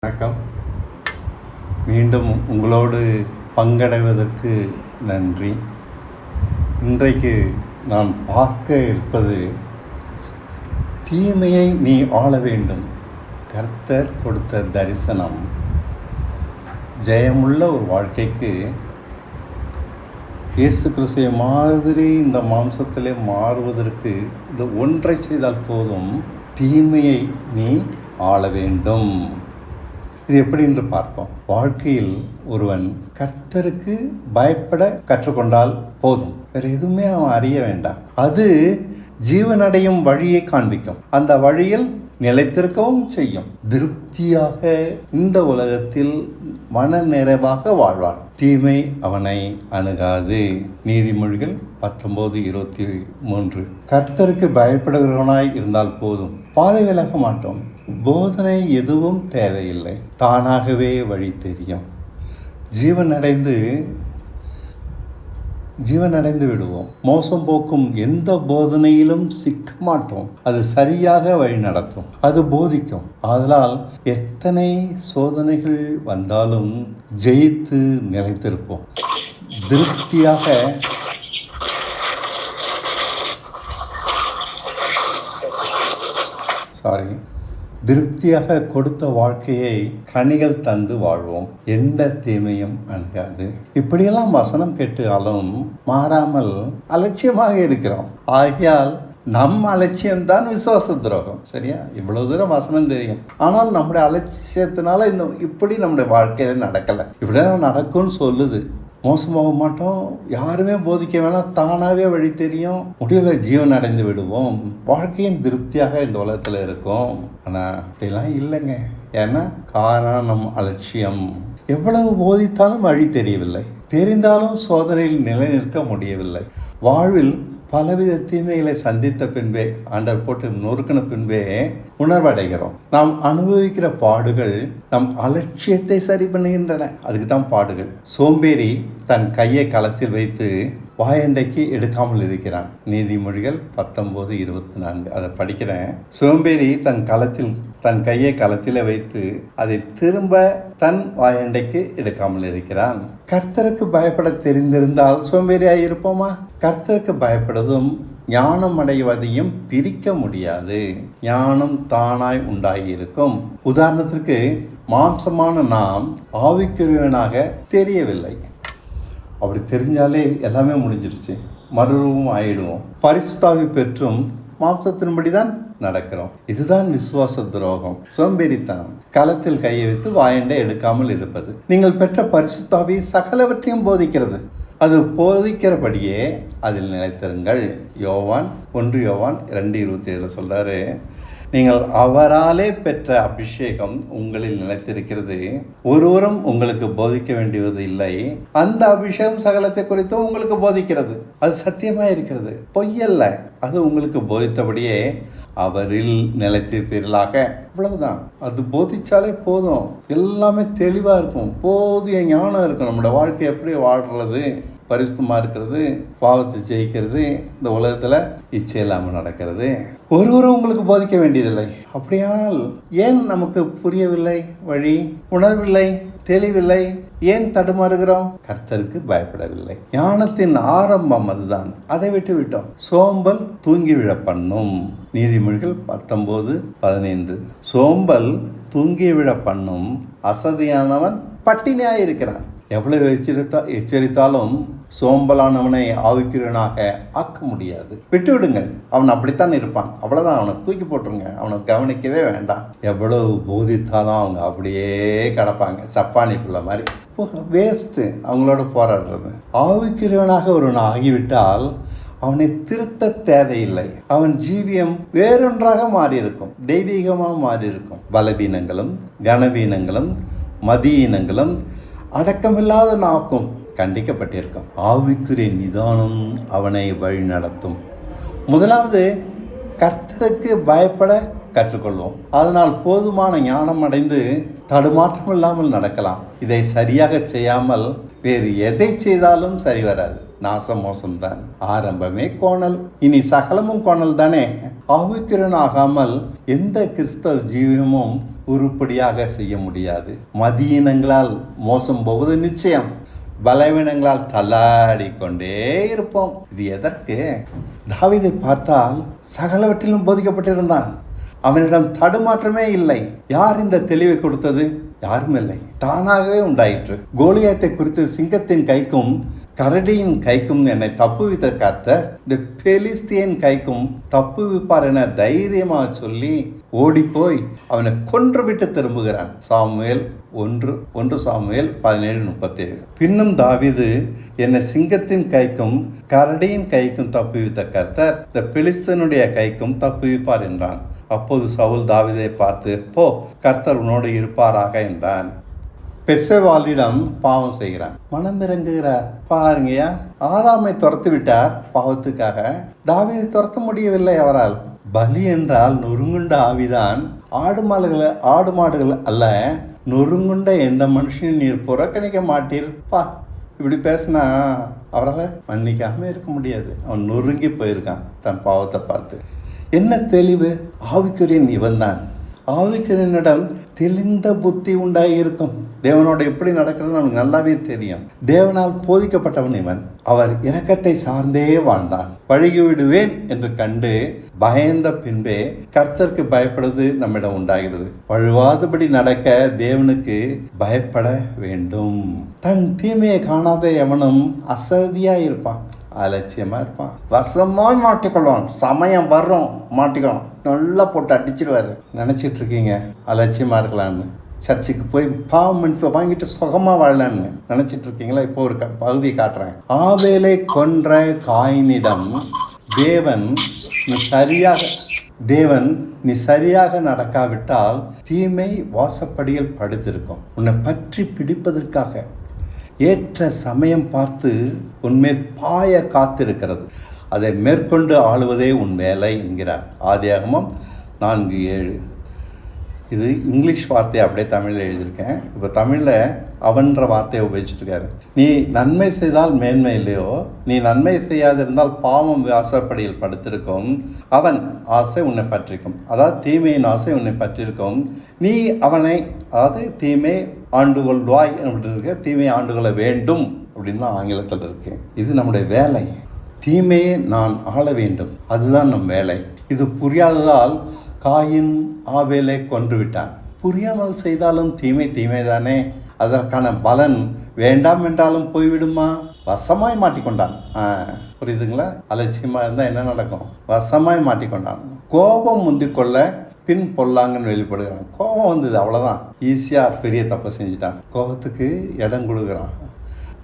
வணக்கம். மீண்டும் உங்களோடு பங்கடைவதற்கு நன்றி. இன்றைக்கு நான் பார்க்க இருப்பது, தீமையை நீ ஆள வேண்டும், கர்த்தர் கொடுத்த தரிசனம். ஜெயமுள்ள ஒரு வாழ்க்கைக்கு இயேசு கிறிஸ்துவை மாதிரி இந்த மாம்சத்திலே மாறுவதற்கு இது ஒன்றை செய்தால் போதும். தீமையை நீ ஆள வேண்டும். இது எப்படி என்று பார்ப்போம். வாழ்க்கையில் ஒருவன் கர்த்தருக்கு பயப்பட கற்றுக்கொண்டால் போதும், வேற எதுவுமே அவன் அறிய வேண்டாம். அது ஜீவனடையும் வழியை காண்பிக்கும். அந்த வழியில் நிலைத்திருக்கவும் செய்யும். திருப்தியாக இந்த உலகத்தில் மன நிறைவாக வாழ்வான். தீமை அவனை அணுகாது. நீதிமொழிகள் 19:23. கர்த்தருக்கு பயப்படுகிறவனாய் இருந்தால் போதும், பாதை விலக மாட்டோம். போதனை எதுவும் தேவையில்லை, தானாகவே வழி தெரியும். ஜீவனடைந்து விடுவோம். மோசம் போக்கும் எந்த போதனையிலும் சிக்க மாட்டோம். அது சரியாக வழி நடத்தும், அது போதிக்கும். ஆதலால் எத்தனை சோதனைகள் வந்தாலும் ஜெயித்து நிலைத்திருப்போம். திருப்தியாக கொடுத்த வாழ்க்கையை கனிகள் தந்து வாழ்வோம். எந்த தீமையும் அணுகாது. இப்படியெல்லாம் வசனம் கேட்டாலும் மாறாமல் அலட்சியமாக இருக்கிறோம். ஆகையால் நம் அலட்சியம்தான் விசுவாச துரோகம். சரியா? இவ்வளவு தூரம் வசனம் தெரியும், ஆனால் நம்முடைய அலட்சியத்தினால இப்படி நம்முடைய வாழ்க்கையில நடக்கலை. இப்படிதான் நடக்கும்னு சொல்லுது. மோசம் போக மாட்டோம், யாருமே போதிக்க வேணாம், தானாகவே வழி தெரியும். முடிவில் ஜீவன் அடைந்து விடுவோம். வாழ்க்கையும் திருப்தியாக இந்த உலகத்தில் இருக்கும். ஆனால் அப்படிலாம் இல்லைங்க. ஏன்னா காரணம் நம் அலட்சியம். எவ்வளவு போதித்தாலும் வழி தெரியவில்லை, தெரிந்தாலும் சோதனையில் நிலை நிற்க முடியவில்லை. வாழ்வில் பலவித தீமைகளை சந்தித்த பின்பே, ஆண்டவர் போட்டு நொறுக்கின பின்பே உணர்வடைகிறோம். நாம் அனுபவிக்கிற பாடுகள் நம் அலட்சியத்தை சரி பண்ணுகின்றன. அதுக்கு தான் பாடுகள். சோம்பேறி தன் கையை களத்தில் வைத்து வாயண்டைக்கு எடுக்காமல் இருக்கிறான். நீதிமொழிகள் 19:24. அதை படிக்கிறேன். சோம்பேறி தன் கையை களத்தில் வைத்து அதை திரும்ப தன் வாயண்டைக்கு எடுக்காமல் இருக்கிறான். கர்த்தருக்கு பயப்பட தெரிந்திருந்தால் சோம்பேறியாய் இருப்போமா? கர்த்தருக்கு பயப்படுவதும் ஞானம் அடைவதையும் பிரிக்க முடியாது. ஞானம் தானாய் உண்டாகி இருக்கும். உதாரணத்திற்கு, மாம்சமான நாம் ஆவிக்குரியவனாக தெரியவில்லை. அப்படி தெரிஞ்சாலே எல்லாமே முடிஞ்சிருச்சு, மறுரூபம் ஆயிடுவோம். பரிசுத்தாவி பெற்றும் மாம்சத்தின்படி தான் நடக்கிறோம். இதுதான் விசுவாச துரோகம், சோம்பேறித்தனம். களத்தில் கையை வைத்து வாயண்டை எடுக்காமல் இருப்பது. நீங்கள் பெற்ற பரிசுத்தாவி சகலவற்றையும் போதிக்கிறது. அது போதிக்கிறபடியே அதில் நிலைத்திருங்கள். யோவான் 1:2-27 சொல்றாரு, நீங்கள் அவராலே பெற்ற அபிஷேகம் உங்களில் நிலைத்திருக்கிறது. ஒருவரும் உங்களுக்கு போதிக்க வேண்டியது இல்லை. அந்த அபிஷேகம் சகலத்தை குறித்தும் உங்களுக்கு போதிக்கிறது. அது சத்தியமாக இருக்கிறது, பொய்யல்ல. அது உங்களுக்கு போதித்தபடியே அவரில் நிலைத்திருப்பீர்களாக. அவ்வளவுதான். அது போதிச்சாலே போதும், எல்லாமே தெளிவாக இருக்கும். போதிய ஞானம் இருக்கும். நம்மளோட வாழ்க்கை எப்படி வாழ்றது, பரிசுத்தமாக இருக்கிறது, பாவத்தை ஜெயிக்கிறது, இந்த உலகத்தில் இச்சை இல்லாமல் நடக்கிறது. ஒருவரும் உங்களுக்கு போதிக்க வேண்டியதில்லை. அப்படியானால் ஏன் நமக்கு புரியவில்லை, வழி உணர்வில்லை, தெளிவில்லை? ஏன் தடுமாறுகிறோம்? கர்த்தருக்கு பயப்படவில்லை. ஞானத்தின் ஆரம்பம் அதுதான். அதை விட்டு விட்டோம். சோம்பல் தூங்கிவிட பண்ணும். நீதிமொழிகள் 19:15. சோம்பல் தூங்கிவிட பண்ணும், அசதியானவன் பட்டினியாய் இருக்கிறான். எவ்வளவு எச்சரித்தாலும் சோம்பலானவனை ஆவிக்கிறவனாக ஆக்க முடியாது. விட்டுவிடுங்கள், அவன் அப்படித்தான் இருப்பான். அவ்வளோதான், அவனை தூக்கி போட்டுருங்க, அவனை கவனிக்கவே வேண்டாம். எவ்வளவு போதித்தாலும் அவங்க அப்படியே கிடப்பாங்க, சப்பானி பிள்ளை மாதிரி. வேஸ்ட்டு அவங்களோட போராடுறது. ஆவிக்கிறவனாக ஒருவன் ஆகிவிட்டால் அவனை திருத்த தேவையில்லை. அவன் ஜீவியம் வேறொன்றாக மாறியிருக்கும், தெய்வீகமாக மாறியிருக்கும். பலவீனங்களும் கனவீனங்களும் மதியீனங்களும் அடக்கமில்லாத நாக்கும் கண்டிக்கப்பட்டிருக்கும். ஆவிக்குரிய நிதானம் அவனை வழி நடத்தும். முதலாவது, கர்த்தருக்கு பயப்பட கற்றுக்கொள்வோம். அதனால் போதுமான ஞானம் அடைந்து தடுமாற்றம் இல்லாமல் நடக்கலாம். இதை சரியாக செய்யாமல் வேறு எதை செய்தாலும் சரி வராது. நாச மோசம்தான். ஆரம்பமே கோணல், இனி சகலமும் கோணல் தானே. ஆவிக்குரியன் ஆகாமல் எந்த கிறிஸ்தவ ஜீவியமும் உருப்படியாக செய்ய முடியாது. மதியினங்களால் மோசம் போவது நிச்சயம். பலவீனங்களால் தள்ளாடி கொண்டே இருப்போம். இது எதற்கு? தாவீதை பார்த்தால் சகலவற்றிலும் போதிக்கப்பட்டிருந்தான். அவனிடம் தடுமாற்றமே இல்லை. யார் இந்த தெளிவை கொடுத்தது? யாரும் இல்லை, தானாகவே உண்டாயிற்று. கோலியாத்தை குறித்து சிங்கத்தின் கைக்கும் கரடியின் கைக்கும் என்னை தப்புவித்த கர்த்தர் இந்த பெலிஸ்தியன் கைக்கும் தப்புவிப்பார் என தைரியமாக சொல்லி ஓடிப்போய் அவனை கொன்றுவிட்டு திரும்புகிறான். Samuel 1 Samuel 17:37. பின்னும் தாவீது, என்னை சிங்கத்தின் கைக்கும் கரடியின் கைக்கும் தப்புவித்த கர்த்தர் இந்த பெலிஸ்தனுடைய கைக்கும் தப்புவிப்பார் என்றான். அப்போது சவுல் தாவீதை பார்த்து, போ, கர்த்தர் உன்னோடு இருப்பாராக என்றான். பெத்சேபாளிடம் பாவம் செய்கிறான், மனம் இறங்குகிறார். பாருங்கயா, ஆதாமை துரத்து விட்டார் பாவத்துக்காக, தாவீதை துரத்த முடியவில்லை அவரால். பலி என்றால் நொறுங்குண்ட ஆவிதான், ஆடு மாடுகள் அல்ல. நொறுங்குண்ட எந்த மனுஷனையும் நீர் புறக்கணிக்க மாட்டீர்ப்பா. இப்படி பேசினா அவரால் மன்னிக்காம இருக்க முடியாது. அவன் நொறுங்கி போயிருக்கான் தன் பாவத்தை பார்த்து. என்ன தெளிவு! ஆவிக்குரியன் இவன் தான். ஆவிக்குரியனிடம் தெளிந்த புத்தி உண்டாயிருக்கும். தேவனோட எப்படி நடக்கிறது நமக்கு நல்லாவே தெரியும். தேவனால் போதிக்கப்பட்டவன் இவன். அவர் இரக்கத்தை சார்ந்தே வாழ்ந்தான். பழகி விடுவேன் என்று கண்டு பயந்த பின்பே கர்த்தருக்கு பயப்படுவது நம்மிடம் உண்டாகிறது. வழுவாதபடி நடக்க தேவனுக்கு பயப்பட வேண்டும். தன் தீமையை காணாத எவனும் அசதியா இருப்பான், அலட்சியமாக இருப்பான், வசமாக மாட்டிக்கொள்வான். சமயம் வர்றோம் மாட்டிக்கணும், நல்லா போட்டு அடிச்சிடுவார். நினச்சிட்டு இருக்கீங்க அலட்சியமாக இருக்கலான்னு, சர்ச்சுக்கு போய் பாவம் மன்னிப்பு வாங்கிட்டு சுகமாக வாழலான்னு நினச்சிட்டு இருக்கீங்களா? இப்போ ஒரு பகுதியை காட்டுறேன். ஆபேலை கொன்ற காயினிடம் தேவன் நீ சரியாக நடக்காவிட்டால் தீமை வாசப்படியில் படுத்திருக்கும். உன்னை பற்றி பிடிப்பதற்காக ஏற்ற சமயம் பார்த்து உன்மேல் பாய காத்திருக்கிறது. அதை மேற்கொண்டு ஆளுவதே உன் வேலை என்கிறார். ஆதியாகமம் 4:7. இது இங்கிலீஷ் வார்த்தையை அப்படியே தமிழில் எழுதியிருக்கேன். இப்போ தமிழில் அவன்ற வார்த்தையை உபயோகிச்சுட்ருக்காரு. நீ நன்மை செய்தால் மேன்மை இல்லையோ, நீ நன்மை செய்யாதிருந்தால் பாவம் வாசப்படியில் படுத்திருக்கும். அவன் ஆசை உன்னை பற்றிருக்கும், அதாவது தீமையின் ஆசை உன்னை பற்றிருக்கும். நீ அவனை, அதாவது தீமை ஆண்டு கொள்வாய் அப்படின்னு இருக்க, தீமையை ஆண்டு கொள்ள வேண்டும் அப்படின்னு தான் ஆங்கிலத்தில் இருக்கு. இது நம்முடைய வேலை. தீமையை நான் ஆள வேண்டும், அதுதான் நம் வேலை. இது புரியாததால் காயின் ஆபேலை கொன்று விட்டான். புரியாமல் செய்தாலும் தீமை தானே. அதற்கான பலன் வேண்டாம் என்றாலும் போய்விடுமா? வசமாய் மாட்டிக்கொண்டான். புரியுதுங்களா? அலட்சியமாக இருந்தால் என்ன நடக்கும்? வசமாய் மாட்டிக்கொண்டான். கோபம் முந்திக்கொள்ள பின் பொல்லாங்கன்னு வெளிப்படுகிறான். கோபம் வந்தது, அவ்வளோதான், ஈஸியாக பெரிய தப்பை செஞ்சுட்டான். கோபத்துக்கு இடம் கொடுக்குறான்.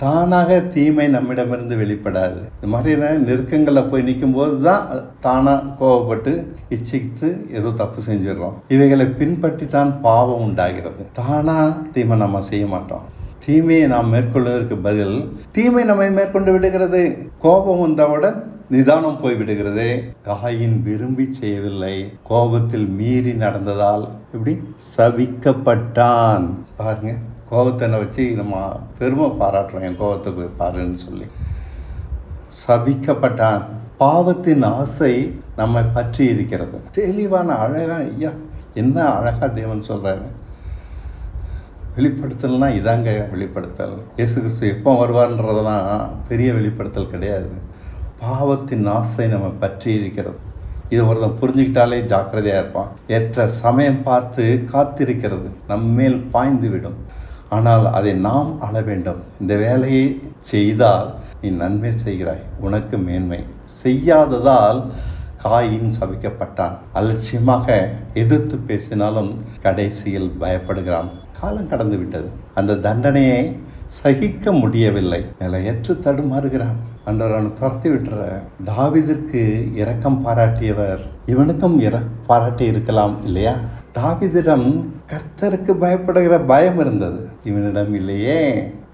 தானாக தீமை நம்மிடமிருந்து வெளிப்படாது. இது மாதிரியான நெருக்கங்களில் போய் நிற்கும்போது தான் தானாக கோபப்பட்டு இச்சித்து ஏதோ தப்பு செஞ்சிடறோம். இவைகளை பின்பற்றி தான் பாவம் உண்டாகிறது. தானாக தீமை நம்ம செய்ய மாட்டோம். தீமையை நாம் மேற்கொள்வதற்கு பதில் தீமை நம்மை மேற்கொண்டு விடுகிறது. கோபம் வந்தவுடன் நிதானம் போய் விடுகிறது. காயின் விரும்பி செய்யவில்லை, கோபத்தில் மீறி நடந்ததால் இப்படி சபிக்கப்பட்டான். பாருங்க, கோபத்தை வச்சு நம்ம பெருமை பாராட்டுறோம், என் கோபத்தை பாருன்னு சொல்லி. சபிக்கப்பட்டான். பாவத்தின் ஆசை நம்மை பற்றி இருக்கிறது. தெளிவான அழகான, ஐயா என்ன அழகா தேவன் சொல்றாரு. வெளிப்படுத்தல்னா இதாங்க வெளிப்படுத்தல். இயேசு கிறிஸ்து எப்போ வருவார்ன்றதெல்லாம் பெரிய வெளிப்படுத்தல் கிடையாது. பாவத்தின் ஆசை நம்ம பற்றி இருக்கிறது. இது ஒருத்தன் புரிஞ்சுக்கிட்டாலே ஜாக்கிரதையாக இருப்பான். ஏற்ற சமயம் பார்த்து காத்திருக்கிறது, நம்மேல் பாய்ந்து விடும். ஆனால் அதை நாம் ஆள வேண்டும். இந்த வேலையை செய்தால் நீ நன்மை செய்கிறாய், உனக்கு மேன்மை. செய்யாததால் காயின் சபிக்கப்பட்டான். அலட்சியமாக எதிர்த்து பேசினாலும் கடைசியில் பயப்படுகிறான். காலம் கடந்து விட்டது. அந்த தண்டனையை சகிக்க முடியவில்லை. நிலையற்று தடுமாறுகிறான். ஆண்டவர் அவனை துரத்தி விட்டுற. தாவீதிற்கு இரக்கம் பாராட்டியவர் இவனுக்கும் பாராட்டி இருக்கலாம் இல்லையா? தாவீதிடம் கர்த்தருக்கு பயப்படுகிற பயம் இருந்தது, இவனிடம் இல்லையே.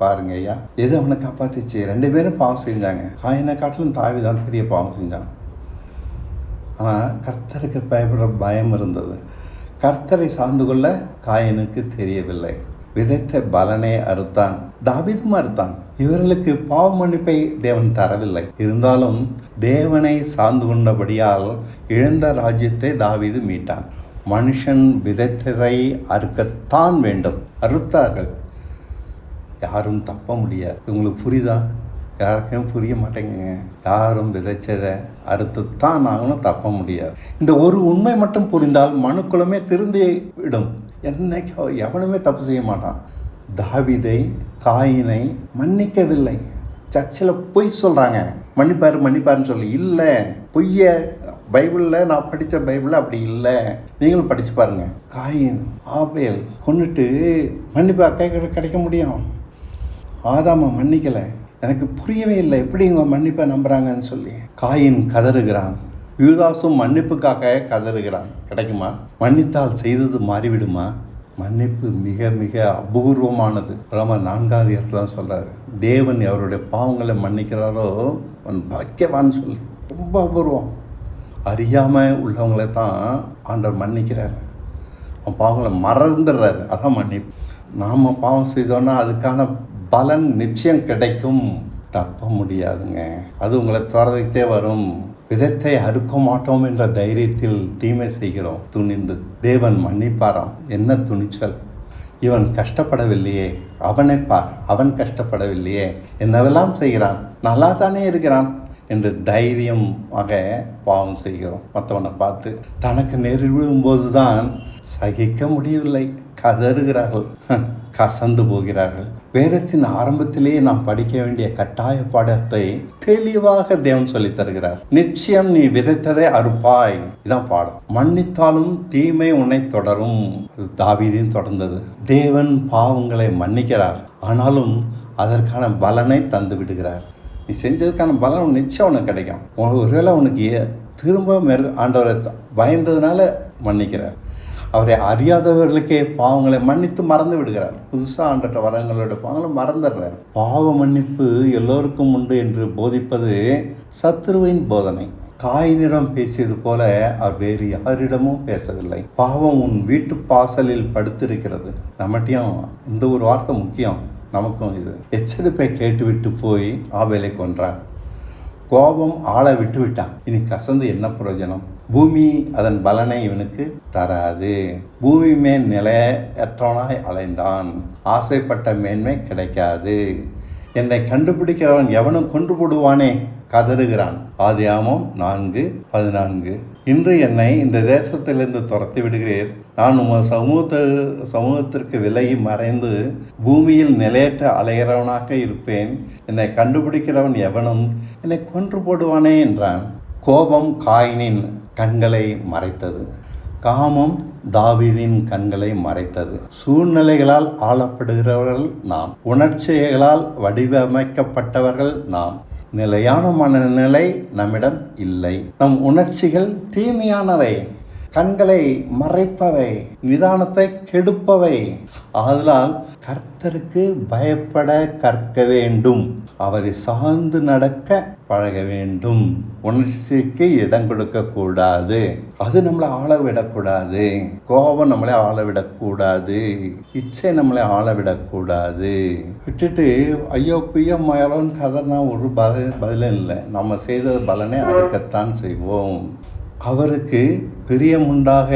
பாருங்க ஐயா, எது அவனை காப்பாத்திச்சு? 2 பேரும் பாவம் செஞ்சாங்க. காயினை காட்டிலும் தாவீதான் பெரிய பாவம் செஞ்சான். ஆனால் கர்த்தருக்கு பயப்படுற பயம் இருந்தது. கர்த்தரை சார்ந்து கொள்ள காயினுக்கு தெரியவில்லை. விதைத்த பலனை அறுத்தான். தாவீதும் அறுத்தான். இவர்களுக்கு பாவ மன்னிப்பை தேவன் தரவில்லை. இருந்தாலும் தேவனை சார்ந்து கொண்டபடியால் இழந்த ராஜ்யத்தை தாவீது மீட்டான். மனுஷன் விதைத்ததை அறுக்கத்தான் வேண்டும். அறுத்தார்கள். யாரும் தப்ப முடியாது. உங்களுக்கு புரியுதா? யாருக்கும் புரிய மாட்டேங்குங்க. யாரும் விதைச்சதை அறுத்துத்தான் ஆகணும், தப்ப முடியாது. இந்த ஒரு உண்மை மட்டும் புரிந்தால் மனுக்குலமே திருந்தி விடும். என்னைக்கோ எவனுமே தப்பு செய்ய மாட்டான். தாவீதை காயினை மன்னிக்கவில்லை. சர்ச்சில் பொய் சொல்கிறாங்க, மன்னிப்பாருன்னு சொல்லி. இல்லை, பொய்ய பைபிளில் நான் படித்த பைபிளில் அப்படி இல்லை. நீங்களும் படித்து பாருங்கள். காயின் ஆபேல் கொன்னுட்டு மன்னிப்பா கிடைக்க முடியும்? ஆதாமை மன்னிக்கலை. எனக்கு புரியவே இல்லை, எப்படி இவங்க மன்னிப்பை நம்புகிறாங்கன்னு சொல்லி. காயின் கதறுகிறான். யூதாசும் மன்னிப்புக்காக கதறுகிறான். கிடைக்குமா? மன்னித்தால் செய்தது மாறிவிடுமா? மன்னிப்பு மிக மிக அபூர்வமானது. ரோமர் 4வது இடத்துல சொல்கிறாரு, தேவன் அவருடைய பாவங்களை மன்னிக்கிறாரோ அவன் பாக்கியவான்னு சொல்லி. ரொம்ப அபூர்வம். அறியாமல் உள்ளவங்களை தான் ஆண்டவர் மன்னிக்கிறார். அவன் பாவங்களை மறந்துடுறாரு. அதான் மன்னிப்பு. நாம் பாவம் செய்தோன்னா அதுக்கான பலன் நிச்சயம் கிடைக்கும். தப்ப முடியாதுங்க. அது உங்களை துரதித்தே வரும். விதத்தை அறுக்க மாட்டோம் என்ற தைரியத்தில் தீமை செய்கிறோம் துணிந்து. தேவன் மன்னிப்பாராம். என்ன துணிச்சல்! இவன் கஷ்டப்படவில்லையே, அவனை பார், அவன் கஷ்டப்படவில்லையே, என்னவெல்லாம் செய்கிறான், நல்லா தானே இருக்கிறான் என்று தைரியமாக பாவம் செய்கிறோம். மற்றவனை பார்த்து தனக்கு நேரிடும் போது தான் சகிக்க முடியவில்லை, கதறுகிறார்கள், கசந்து போகிறார்கள். வேதத்தின் ஆரம்பத்திலேயே நாம் படிக்க வேண்டிய கட்டாய பாடத்தை தெளிவாக தேவன் சொல்லி தருகிறார். நிச்சயம் நீ விதைத்ததை அறுப்பாய். இதான் பாடம். மன்னித்தாலும் தீமை உன்னை தொடரும். அது தாவீதையும் தொடர்ந்தது. தேவன் பாவங்களை மன்னிக்கிறார், ஆனாலும் அதற்கான பலனை தந்து விடுகிறார். நீ செஞ்சதுக்கான பலன் நிச்சயம் உனக்கு கிடைக்கும். ஒருவேளை உனக்கு திரும்ப ஆண்டவரை பயந்ததுனால மன்னிக்கிறார். அவரை அறியாதவர்களுக்கே பாவங்களை மன்னித்து மறந்து விடுகிறார். புதுசாக ஆண்டட்ட வரங்களோட பாவங்களை மறந்துடுறார். பாவ மன்னிப்பு எல்லோருக்கும் உண்டு என்று போதிப்பது சத்துருவின் போதனை. காயினிடம் பேசியது போல அவர் வேறு யாரிடமும் பேசவில்லை. பாவம் உன் வீட்டு பாசலில் படுத்திருக்கிறது. நம்மகிட்டையும் இந்த ஒரு வார்த்தை முக்கியம். நமக்கும் இது. எச்சரிப்பை கேட்டுவிட்டு போய் ஆபேலை கொன்றான். கோபம் ஆளை விட்டு விட்டான். இனி கசந்து என்ன பிரயோஜனம்? பூமி அதன் பலனை இவனுக்கு தராது. பூமி மேல் நிலையற்றவனாய் அலைந்தான். ஆசைப்பட்ட மேன்மை கிடைக்காது. என்னை கண்டுபிடிக்கிறவன் எவனும் கொன்று போடுவானே கதறுகிறான். ஆதியாகமம் 4:14. இன்று என்னை இந்த தேசத்திலிருந்து துரத்தி விடுகிறீர். நான் உமது சமூகத்திற்கு விலகி மறைந்து பூமியில் நிலையற்ற அலைகிறவனாக இருப்பேன். என்னை கண்டுபிடிக்கிறவன் எவனும் என்னை கொன்று போடுவானே என்றான். கோபம் காயினின் கண்களை மறைத்தது. காமம் தாவீதின் கண்களை மறைத்தது. சூழ்நிலைகளால் ஆளப்படுகிறவர்கள் நாம். உணர்ச்சிகளால் வடிவமைக்கப்பட்டவர்கள் நாம். நிலையான மனநிலை நம்மிடம் இல்லை. நம் உணர்ச்சிகள் தீமையானவை, கண்களை மறைப்பவை, நிதானத்தை கெடுப்பவை. ஆதலால் கர்த்தருக்கு பயப்பட கற்க வேண்டும். அவரை சார்ந்து நடக்க பழக வேண்டும். உணர்ச்சிக்கு இடம் கொடுக்க கூடாது. அது நம்மளை ஆள விடக்கூடாது. கோபம் நம்மளை ஆள விடக்கூடாது. இச்சை நம்மளை ஆள விடக்கூடாது. விட்டுட்டு ஐயோ குய்யோ மயரோன்னு கதறினா ஒரு பதிலும் இல்லை. நம்ம செய்த பலனை அறுக்கத்தான் செய்வோம். அவருக்கு பிரியமுண்டாக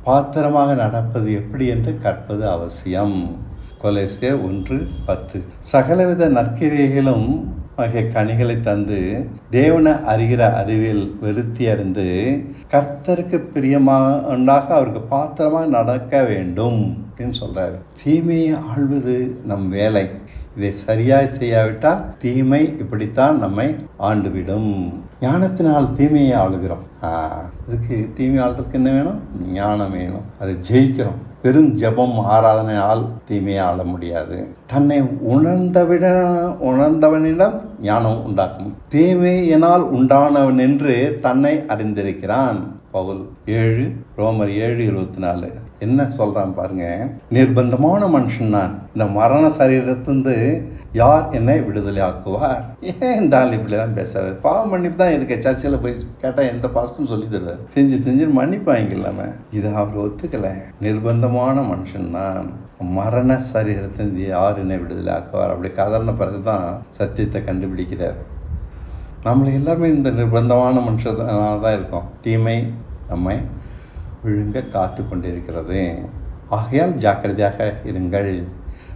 பாத்திரமாக நடப்பது எப்படி என்று கற்பது அவசியம். கொலோசியர் 1:10. சகலவித நற்கிரியைகளும் ஆகிய கனிகளை தந்து தேவனை அறிகிற அறிவில் விருத்தி அடைந்து கர்த்தருக்கு பிரியமாக அவருக்கு பாத்திரமாக நடக்க வேண்டும் அப்படின்னு சொல்றாரு. தீமையை ஆள்வது நம் வேலை. இதை சரியாய் செய்யாவிட்டால் தீமை இப்படித்தான் நம்மை ஆண்டுவிடும். ஞானத்தினால் தீமையை ஆளுகிறோம். இதுக்கு தீமை ஆளுறதுக்கு என்ன வேணும்? ஞானம் வேணும். அதை ஜெயிக்கிறோம். பெரும் ஜெபம் ஆராதனையால் தீமையை ஆள முடியாது. தன்னை உணர்ந்தவனிடம் ஞானம் உண்டாக்கும். தீமையினால் உண்டானவன் என்று தன்னை அறிந்திருக்கிறான். பவுல் ரோமர் 7:24. என்ன சொல்றான் பாருங்க. நிர்பந்தமான மனுஷன் நான். இந்த மரண சரீரத்திலிருந்து யார் என்னை விடுதலை ஆக்குவார்? ஏன் இந்த ஆள் இப்படிலாம் பேசாது? பாவம் மன்னிப்பு தான் இருக்கு. சர்ச்சில் போய் கேட்டால் எந்த பாஸ்டும் சொல்லி தருவார். செஞ்சு மன்னிப்பு வாங்கிக்கலாம. இதை அவர் ஒத்துக்கல. நிர்பந்தமான மனுஷன் நான். மரண சரீரத்திலிருந்து யார் என்னை விடுதலை ஆக்குவார்? அப்படி கதறின பிறகு தான் சத்தியத்தை கண்டுபிடிக்கிறார். நம்மளை எல்லாருமே இந்த நிர்பந்தமான மனுஷனாக தான் இருக்கோம். தீமை நம்மை விழுங்க காத்து கொண்டிருக்கிறது. ஆகையால் ஜாக்கிரதையாக இருங்கள்.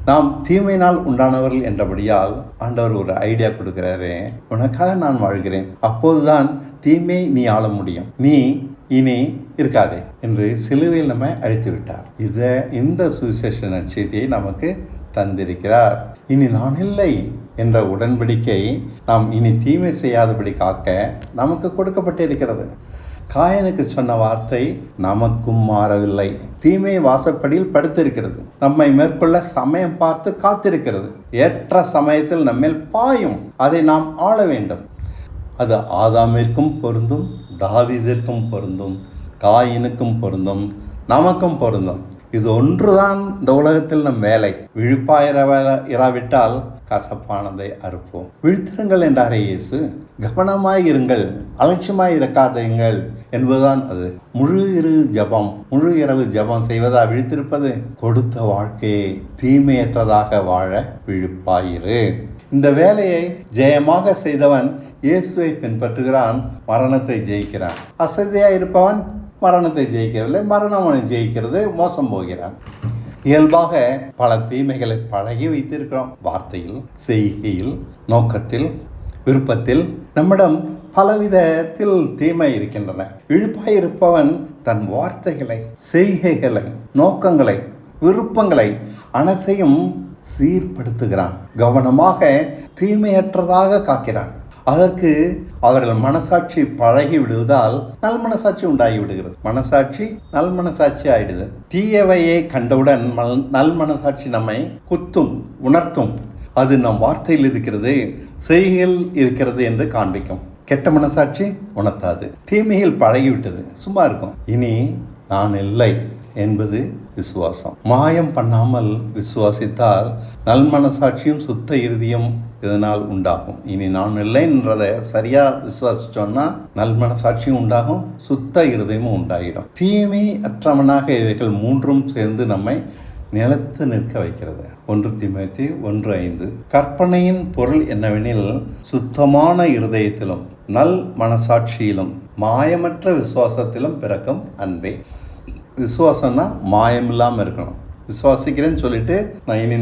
நாம் தீமையினால் உண்டானவர்கள் என்றபடியால் ஆண்டவர் ஒரு ஐடியா கொடுக்கிறாரு. உனக்காக நான் வாழ்கிறேன், அப்போதுதான் தீமையை நீ ஆள முடியும், நீ இனி இருக்காதே என்று சிலுவையில் நம்மை அழைத்து விட்டார். இந்த சுவிசேஷ நற்செய்தியை நமக்கு தந்திருக்கிறார். இனி நான் இல்லை என்ற உடன்படிக்கை நாம் இனி தீமை செய்யாதபடி காக்க நமக்கு கொடுக்கப்பட்டிருக்கிறது. காயனுக்கு சொன்ன வார்த்தை நமக்கும் மாறவில்லை. தீமை வாசப்படியில் படுத்திருக்கிறது, நம்மை மேற்கொள்ள சமயம் பார்த்து காத்திருக்கிறது. ஏற்ற சமயத்தில் நம்மேல் பாயும், அதை நாம் ஆள வேண்டும். அது ஆதாமிற்கும் பொருந்தும், தாவீதிற்கும் பொருந்தும், காயினுக்கும் பொருந்தும், நமக்கும் பொருந்தும். இது ஒன்றுதான் இந்த உலகத்தில் நம் வேலை. இராவிட்டால் கசப்பானதை அறுப்போம். விழித்திருங்கள் என்றாரே இயேசு. கவனமாய் இருங்கள், அலட்சியமாய் இருக்காதீங்கள் என்பதுதான் அது. முழு இரவு ஜபம் செய்வதா விழித்திருப்பது? கொடுத்த வாழ்க்கையை தீமையற்றதாக வாழ விழிப்பாயிரு. இந்த வேலையை ஜெயமாக செய்தவன் இயேசுவை பின்பற்றுகிறான், மரணத்தை ஜெயிக்கிறான். அசதியாக இருப்பவன் மரணத்தை ஜெயிக்கவில்லை, மரணம் ஜெயிக்கிறது, மோசம் போகிறான். இயல்பாக பல தீமைகளை பழகி வைத்திருக்கிறோம். வார்த்தையில், செய்கையில், நோக்கத்தில், விருப்பத்தில் நம்மிடம் பலவிதத்தில் தீமை இருக்கின்றன. இழுப்பாய் இருப்பவன் தன் வார்த்தைகளை, செய்கைகளை, நோக்கங்களை, விருப்பங்களை அனைத்தையும் சீர்படுத்துகிறான். கவனமாக தீமையற்றதாக காக்கிறான். அதற்கு அவர்கள் மனசாட்சி பழகி விடுவதால் நல் மனசாட்சி உண்டாகி விடுகிறது. மனசாட்சி நல் மனசாட்சி ஆயிடுது. தீயவையை கண்டவுடன் நல் மனசாட்சி நம்மை குத்தும், உணர்த்தும். அது நம் வார்த்தையில் இருக்கிறது, செய்கையில் இருக்கிறது என்று காண்பிக்கும். கெட்ட மனசாட்சி உணர்த்தாது. தீமையில் பழகிவிட்டது, சும்மா இருக்கும். இனி நான் இல்லை என்பது விசுவாசம். மாயம் பண்ணாமல் விசுவாசித்தால் நல் மனசாட்சியும் சுத்த இறுதியும் இதனால் உண்டாகும். இனி நான் இல்லைன்றதை சரியா விசுவாசிச்சோம்னா நல் மனசாட்சியும் உண்டாகும், சுத்த இருதயமும் உண்டாகிடும். தீமை அற்றவனாக இவைகள் மூன்றும் சேர்ந்து நம்மை நிலைத்து நிற்க வைக்கிறது. 1 தீமோத்தேயு 1:5. கற்பனையின் பொருள் என்னவெனில், சுத்தமான இருதயத்திலும் நல் மனசாட்சியிலும் மாயமற்ற விசுவாசத்திலும் பிறக்கும் அன்பே. விசுவாசம்னா மாயம் இல்லாமல் இருக்கணும். விசுவாசிக்கிறேன்னு சொல்லிட்டு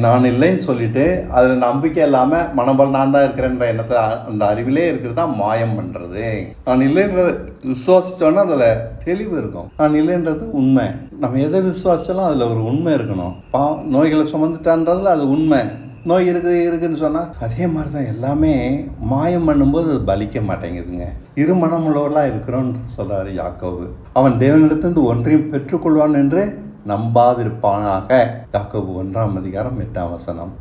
நான் இல்லைன்னு சொல்லிட்டு அதில் நம்பிக்கை இல்லாமல் மனபல் நான் தான் இருக்கிறேன்ற எண்ணத்தை, அந்த அறிவிலே இருக்கிறது தான் மாயம் பண்ணுறது. நான் இல்லைன்றது விசுவாசித்தோன்னா அதில் தெளிவு இருக்கும். நான் இல்லைன்றது உண்மை. நம்ம எதை விசுவாசித்தாலும் அதில் ஒரு உண்மை இருக்கணும். நோய்களை சுமந்துட்டான்றதுல அது உண்மை. நோய் இருக்குன்னு சொன்னால் அதே மாதிரி தான் எல்லாமே மாயம் பண்ணும்போது அது பலிக்க மாட்டேங்குதுங்க. இரு மனமுள்ளவர்களாக இருக்கிறோன்னு சொல்கிறாரு யாக்கோபு. அவன் தேவனிடத்திலிருந்து ஒன்றையும் பெற்றுக்கொள்வான் என்று நம்பாதிருப்பானாக. யாக்கோபு 1:8.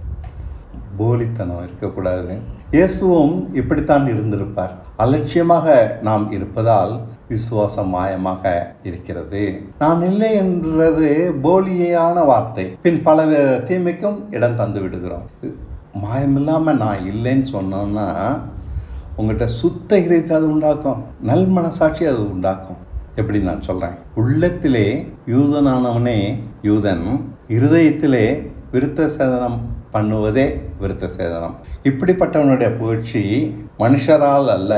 போலித்தனம் இருக்கக்கூடாது. இயேசுவும் இப்படித்தான் இருந்திருப்பார். அலட்சியமாக நாம் இருப்பதால் விசுவாசம் மாயமாக இருக்கிறது. நான் இல்லை என்றது போலியான வார்த்தை. பின் பல தீமைக்கும் இடம் தந்து விடுகிறோம். மாயமில்லாமல் நான் இல்லைன்னு சொன்னோன்னா உங்கள்கிட்ட சுத்த இதயத்தை அது உண்டாக்கும், நல் மனசாட்சி அது உண்டாக்கும். எப்படி நான் சொல்கிறேன், உள்ளத்திலே யூதனானவனே யூதன், இருதயத்திலே விருத்த சேதனம் பண்ணுவதே விருத்த சேதனம். இப்படிப்பட்டவனுடைய புகழ்ச்சி மனுஷரால் அல்ல,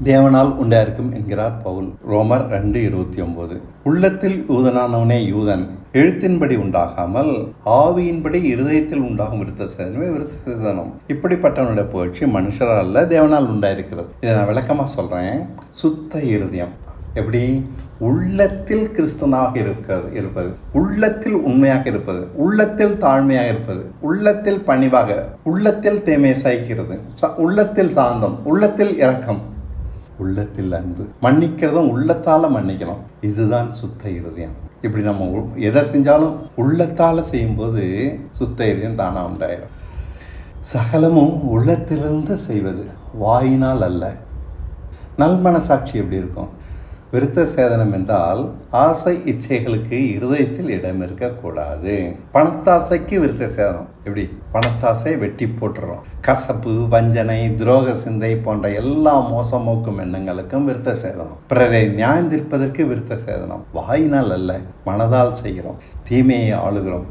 தேவனால் உண்டாயிருக்கும் என்கிறார் பவுல். ரோமர் 2:29. உள்ளத்தில் யூதனானவனே யூதன், எழுத்தின்படி உண்டாகாமல் ஆவியின்படி இருதயத்தில் உண்டாகும் விருத்த சேதனமே விருத்த சேதனம். இப்படிப்பட்டவனுடைய புகழ்ச்சி மனுஷரால் அல்ல, தேவனால் உண்டாயிருக்கிறது. இதை நான் விளக்கமாக சொல்கிறேன். சுத்த இருதயம் எப்படி? உள்ளத்தில் கிறிஸ்தனாக இருப்பது, உள்ளத்தில் உண்மையாக இருப்பது, உள்ளத்தில் தாழ்மையாக இருப்பது, உள்ளத்தில் பணிவாக, உள்ளத்தில் தீமையை சகிக்கிறது, உள்ளத்தில் சாந்தம், உள்ளத்தில் இரக்கம், உள்ளத்தில் அன்பு, மன்னிக்கிறதும் உள்ளத்தால் மன்னிக்கணும். இதுதான் சுத்த இருதயம். இப்படி நம்ம எதை செஞ்சாலும் உள்ளத்தால் செய்யும்போது சுத்த இருதயம் தானாக உண்டாயிடும். சகலமும் உள்ளத்திலிருந்து செய்வது, வாயினால் அல்ல. நல்மனசாட்சி எப்படி இருக்கும்? விருத்த சேதனம் என்றால் ஆசை இச்சைகளுக்கு இருதயத்தில் இடம் இருக்கக்கூடாது. பணத்தாசைக்கு விருத்த சேதனம் எப்படி? பணத்தாசை வெட்டி போட்டுறோம். கசப்பு, வஞ்சனை, துரோக சிந்தை போன்ற எல்லா மோசமோக்கும் எண்ணங்களுக்கும் விருத்த சேதனம். பிறரை நியாயந்திருப்பதற்கு விருத்த சேதனம். வாயினால் அல்ல, மனதால் செய்கிறோம். தீமையை ஆளுகிறோம்.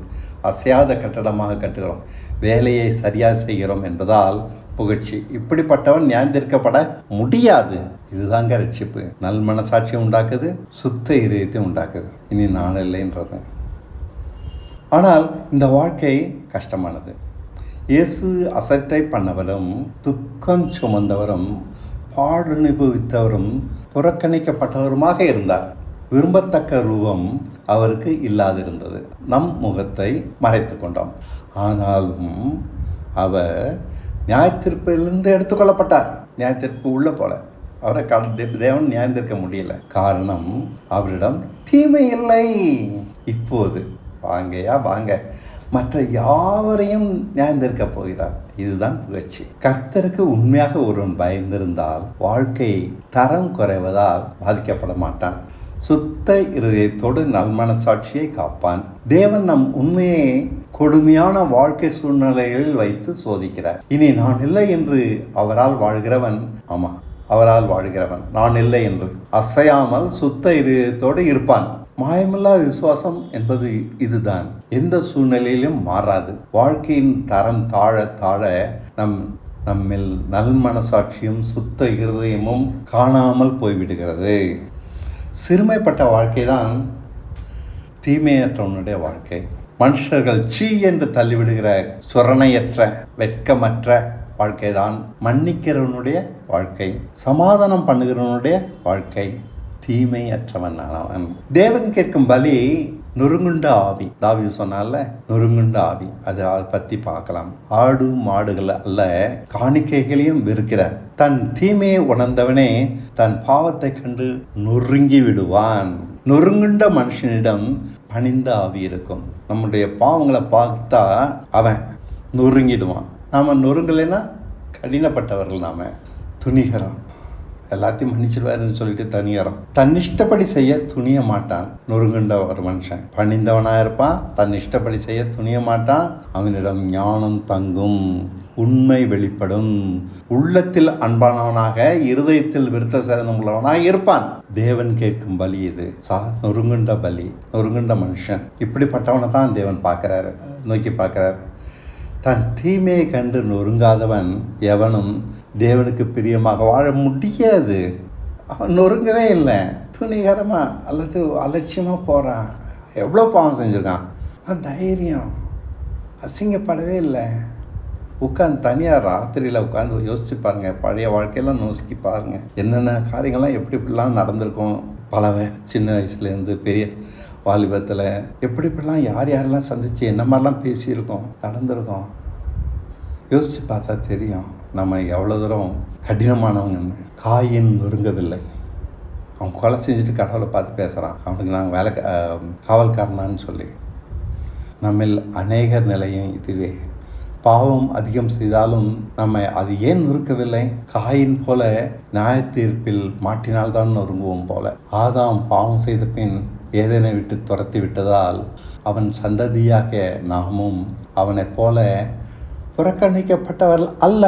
அசையாத கட்டடமாக கட்டுகிறோம், வேலையை சரியாக செய்கிறோம் என்பதால் புகழ்ச்சி. இப்படிப்பட்டவன் நியாயந்திருக்கப்பட முடியாது. இதுதாங்க ரட்சிப்பு. நல் மனசாட்சியம் உண்டாக்குது, சுத்த இதயத்தை உண்டாக்குது. இனி நான் இல்லைன்றது. ஆனால் இந்த வாழ்க்கை கஷ்டமானது. இயேசு அசட்டை பண்ணவரும், துக்கம் சுமந்தவரும், பாடு அனுபவித்தவரும், புறக்கணிக்கப்பட்டவருமாக இருந்தார். விரும்பத்தக்க ரூபம் அவருக்கு இல்லாதிருந்தது. நம் முகத்தை மறைத்து கொண்டோம். ஆனாலும் அவர் நியாயத்தீர்ப்பிலிருந்து எடுத்துக்கொள்ளப்பட்டார். நியாயத்தீர்ப்பு உள்ள போல அவரை தேவன் நியாயந்திருக்க முடியல. காரணம், அவரிடம் தீமை இல்லை. இப்போது வாங்க மற்ற யாவரையும் நியாயந்திருக்க போகிறார். இதுதான் புகழ்ச்சி. கர்த்தருக்கு உண்மையாக ஒருவன் பயந்திருந்தால் வாழ்க்கை தரம் குறைவதால் பாதிக்கப்பட மாட்டான். சுத்த இருதயத்தோடு நல்மனசாட்சியை காப்பான். தேவன் நம் உண்மையை கொடுமையான வாழ்க்கை சூழ்நிலைகளில் வைத்து சோதிக்கிறார். இனி நான் இல்லை என்று அவரால் வாழ்கிறவன் நான் இல்லை என்று அசையாமல் சுத்த இதயத்தோடு இருப்பான். மாயமில்லா விசுவாசம் என்பது இதுதான். எந்த சூழ்நிலையிலும் மாறாது. வாழ்க்கையின் தரம் தாழ தாழ நம்மில் நல்மனசாட்சியும் சுத்த இருதயமும் காணாமல் போய்விடுகிறது. சிறுமைப்பட்ட வாழ்க்கை தான் தீமையற்றவனுடைய வாழ்க்கை. மனுஷர்கள் சீ என்று தள்ளிவிடுகிற சுரணையற்ற வெட்கமற்ற வாழ்க்கை தான் மன்னிக்கிறவனுடைய வாழ்க்கை, சமாதானம் பண்ணுகிறவனுடைய வாழ்க்கை. தீமையற்றவன் அவன். தேவன் கேட்கும் பலி நொறுங்குண்ட ஆவி. தாவீது சொன்னால நொறுங்குண்ட ஆவி. அதை பற்றி பார்க்கலாம். ஆடு மாடுகள் அல்ல, காணிக்கைகளையும் வெறுக்கிறார். தன் தீமையை உணர்ந்தவனே தன் பாவத்தை கண்டு நொறுங்கி விடுவான். நொறுங்குண்ட மனுஷனிடம் பணிந்த ஆவி இருக்கும். நம்முடைய பாவங்களை பார்த்தா அவன் நொறுங்கிடுவான். நாம் நொறுங்கலைன்னா கடினப்பட்டவர்கள், நாம் துணிகிறோம். எல்லாத்தையும் மன்னிச்சிடுவாருன்னு சொல்லிட்டு தனியாரம். தன் இஷ்டப்படி செய்ய துணிய மாட்டான் நொறுங்குண்ட ஒரு மனுஷன். பணிந்தவனாக இருப்பான், தன் இஷ்டப்படி செய்ய துணிய மாட்டான். அவனிடம் ஞானம் தங்கும், உண்மை வெளிப்படும். உள்ளத்தில் அன்பானவனாக, இருதயத்தில் விருத்த சேதனம் உள்ளவனாக இருப்பான். தேவன் கேட்கும் பலி இது. நொறுங்குண்ட பலி, நொறுங்குண்ட மனுஷன். இப்படிப்பட்டவனை தான் தேவன் நோக்கி பார்க்கிறார். தன் தீமையை கண்டு நொறுங்காதவன் எவனும் தேவனுக்கு பிரியமாக வாழ முடியாது. அவன் நொறுங்கவே இல்லை. துணிகரமாக அல்லது அலட்சியமாக போகிறான். எவ்வளோ பாவம் செஞ்சுருக்கான். தைரியம் அசிங்கப்படவே இல்லை. உட்காந்து தனியாக ராத்திரியில் உட்காந்து யோசிச்சு பாருங்கள். பழைய வாழ்க்கையெல்லாம் நோக்கி பாருங்கள். என்னென்ன காரியங்கள்லாம் எப்படிலாம் நடந்திருக்கும். பல சின்ன வயசுலேருந்து பெரிய வாலிபத்தில் எப்படிலாம் யாரெல்லாம் சந்தித்து என்ன மாதிரிலாம் பேசியிருக்கோம், நடந்திருக்கோம். யோசித்து பார்த்தா தெரியும் நம்ம எவ்வளோ தூரம் கடினமானவங்கன்னு. காயின் நொறுங்கவில்லை. அவன் கொலை செஞ்சுட்டு கடவுளை பார்த்து பேசுகிறான். அவனுக்கு நாங்கள் காவல்காரனான்னு சொல்லி. நம்மில் அநேகர் நிலையும் இதுவே. பாவம் அதிகம் செய்தாலும் நம்மை அது ஏன் நொறுக்கவில்லை? காயின் போல நியாயத்தீர்ப்பில் மாட்டினால்தான் நொறுங்குவோம் போல. ஆதாம் பாவம் செய்த பின் ஏதேனை விட்டு துரத்தி விட்டதால் அவன் சந்ததியாக நாமும் அவனைப் போல புறக்கணிக்கப்பட்டவர்கள் அல்ல.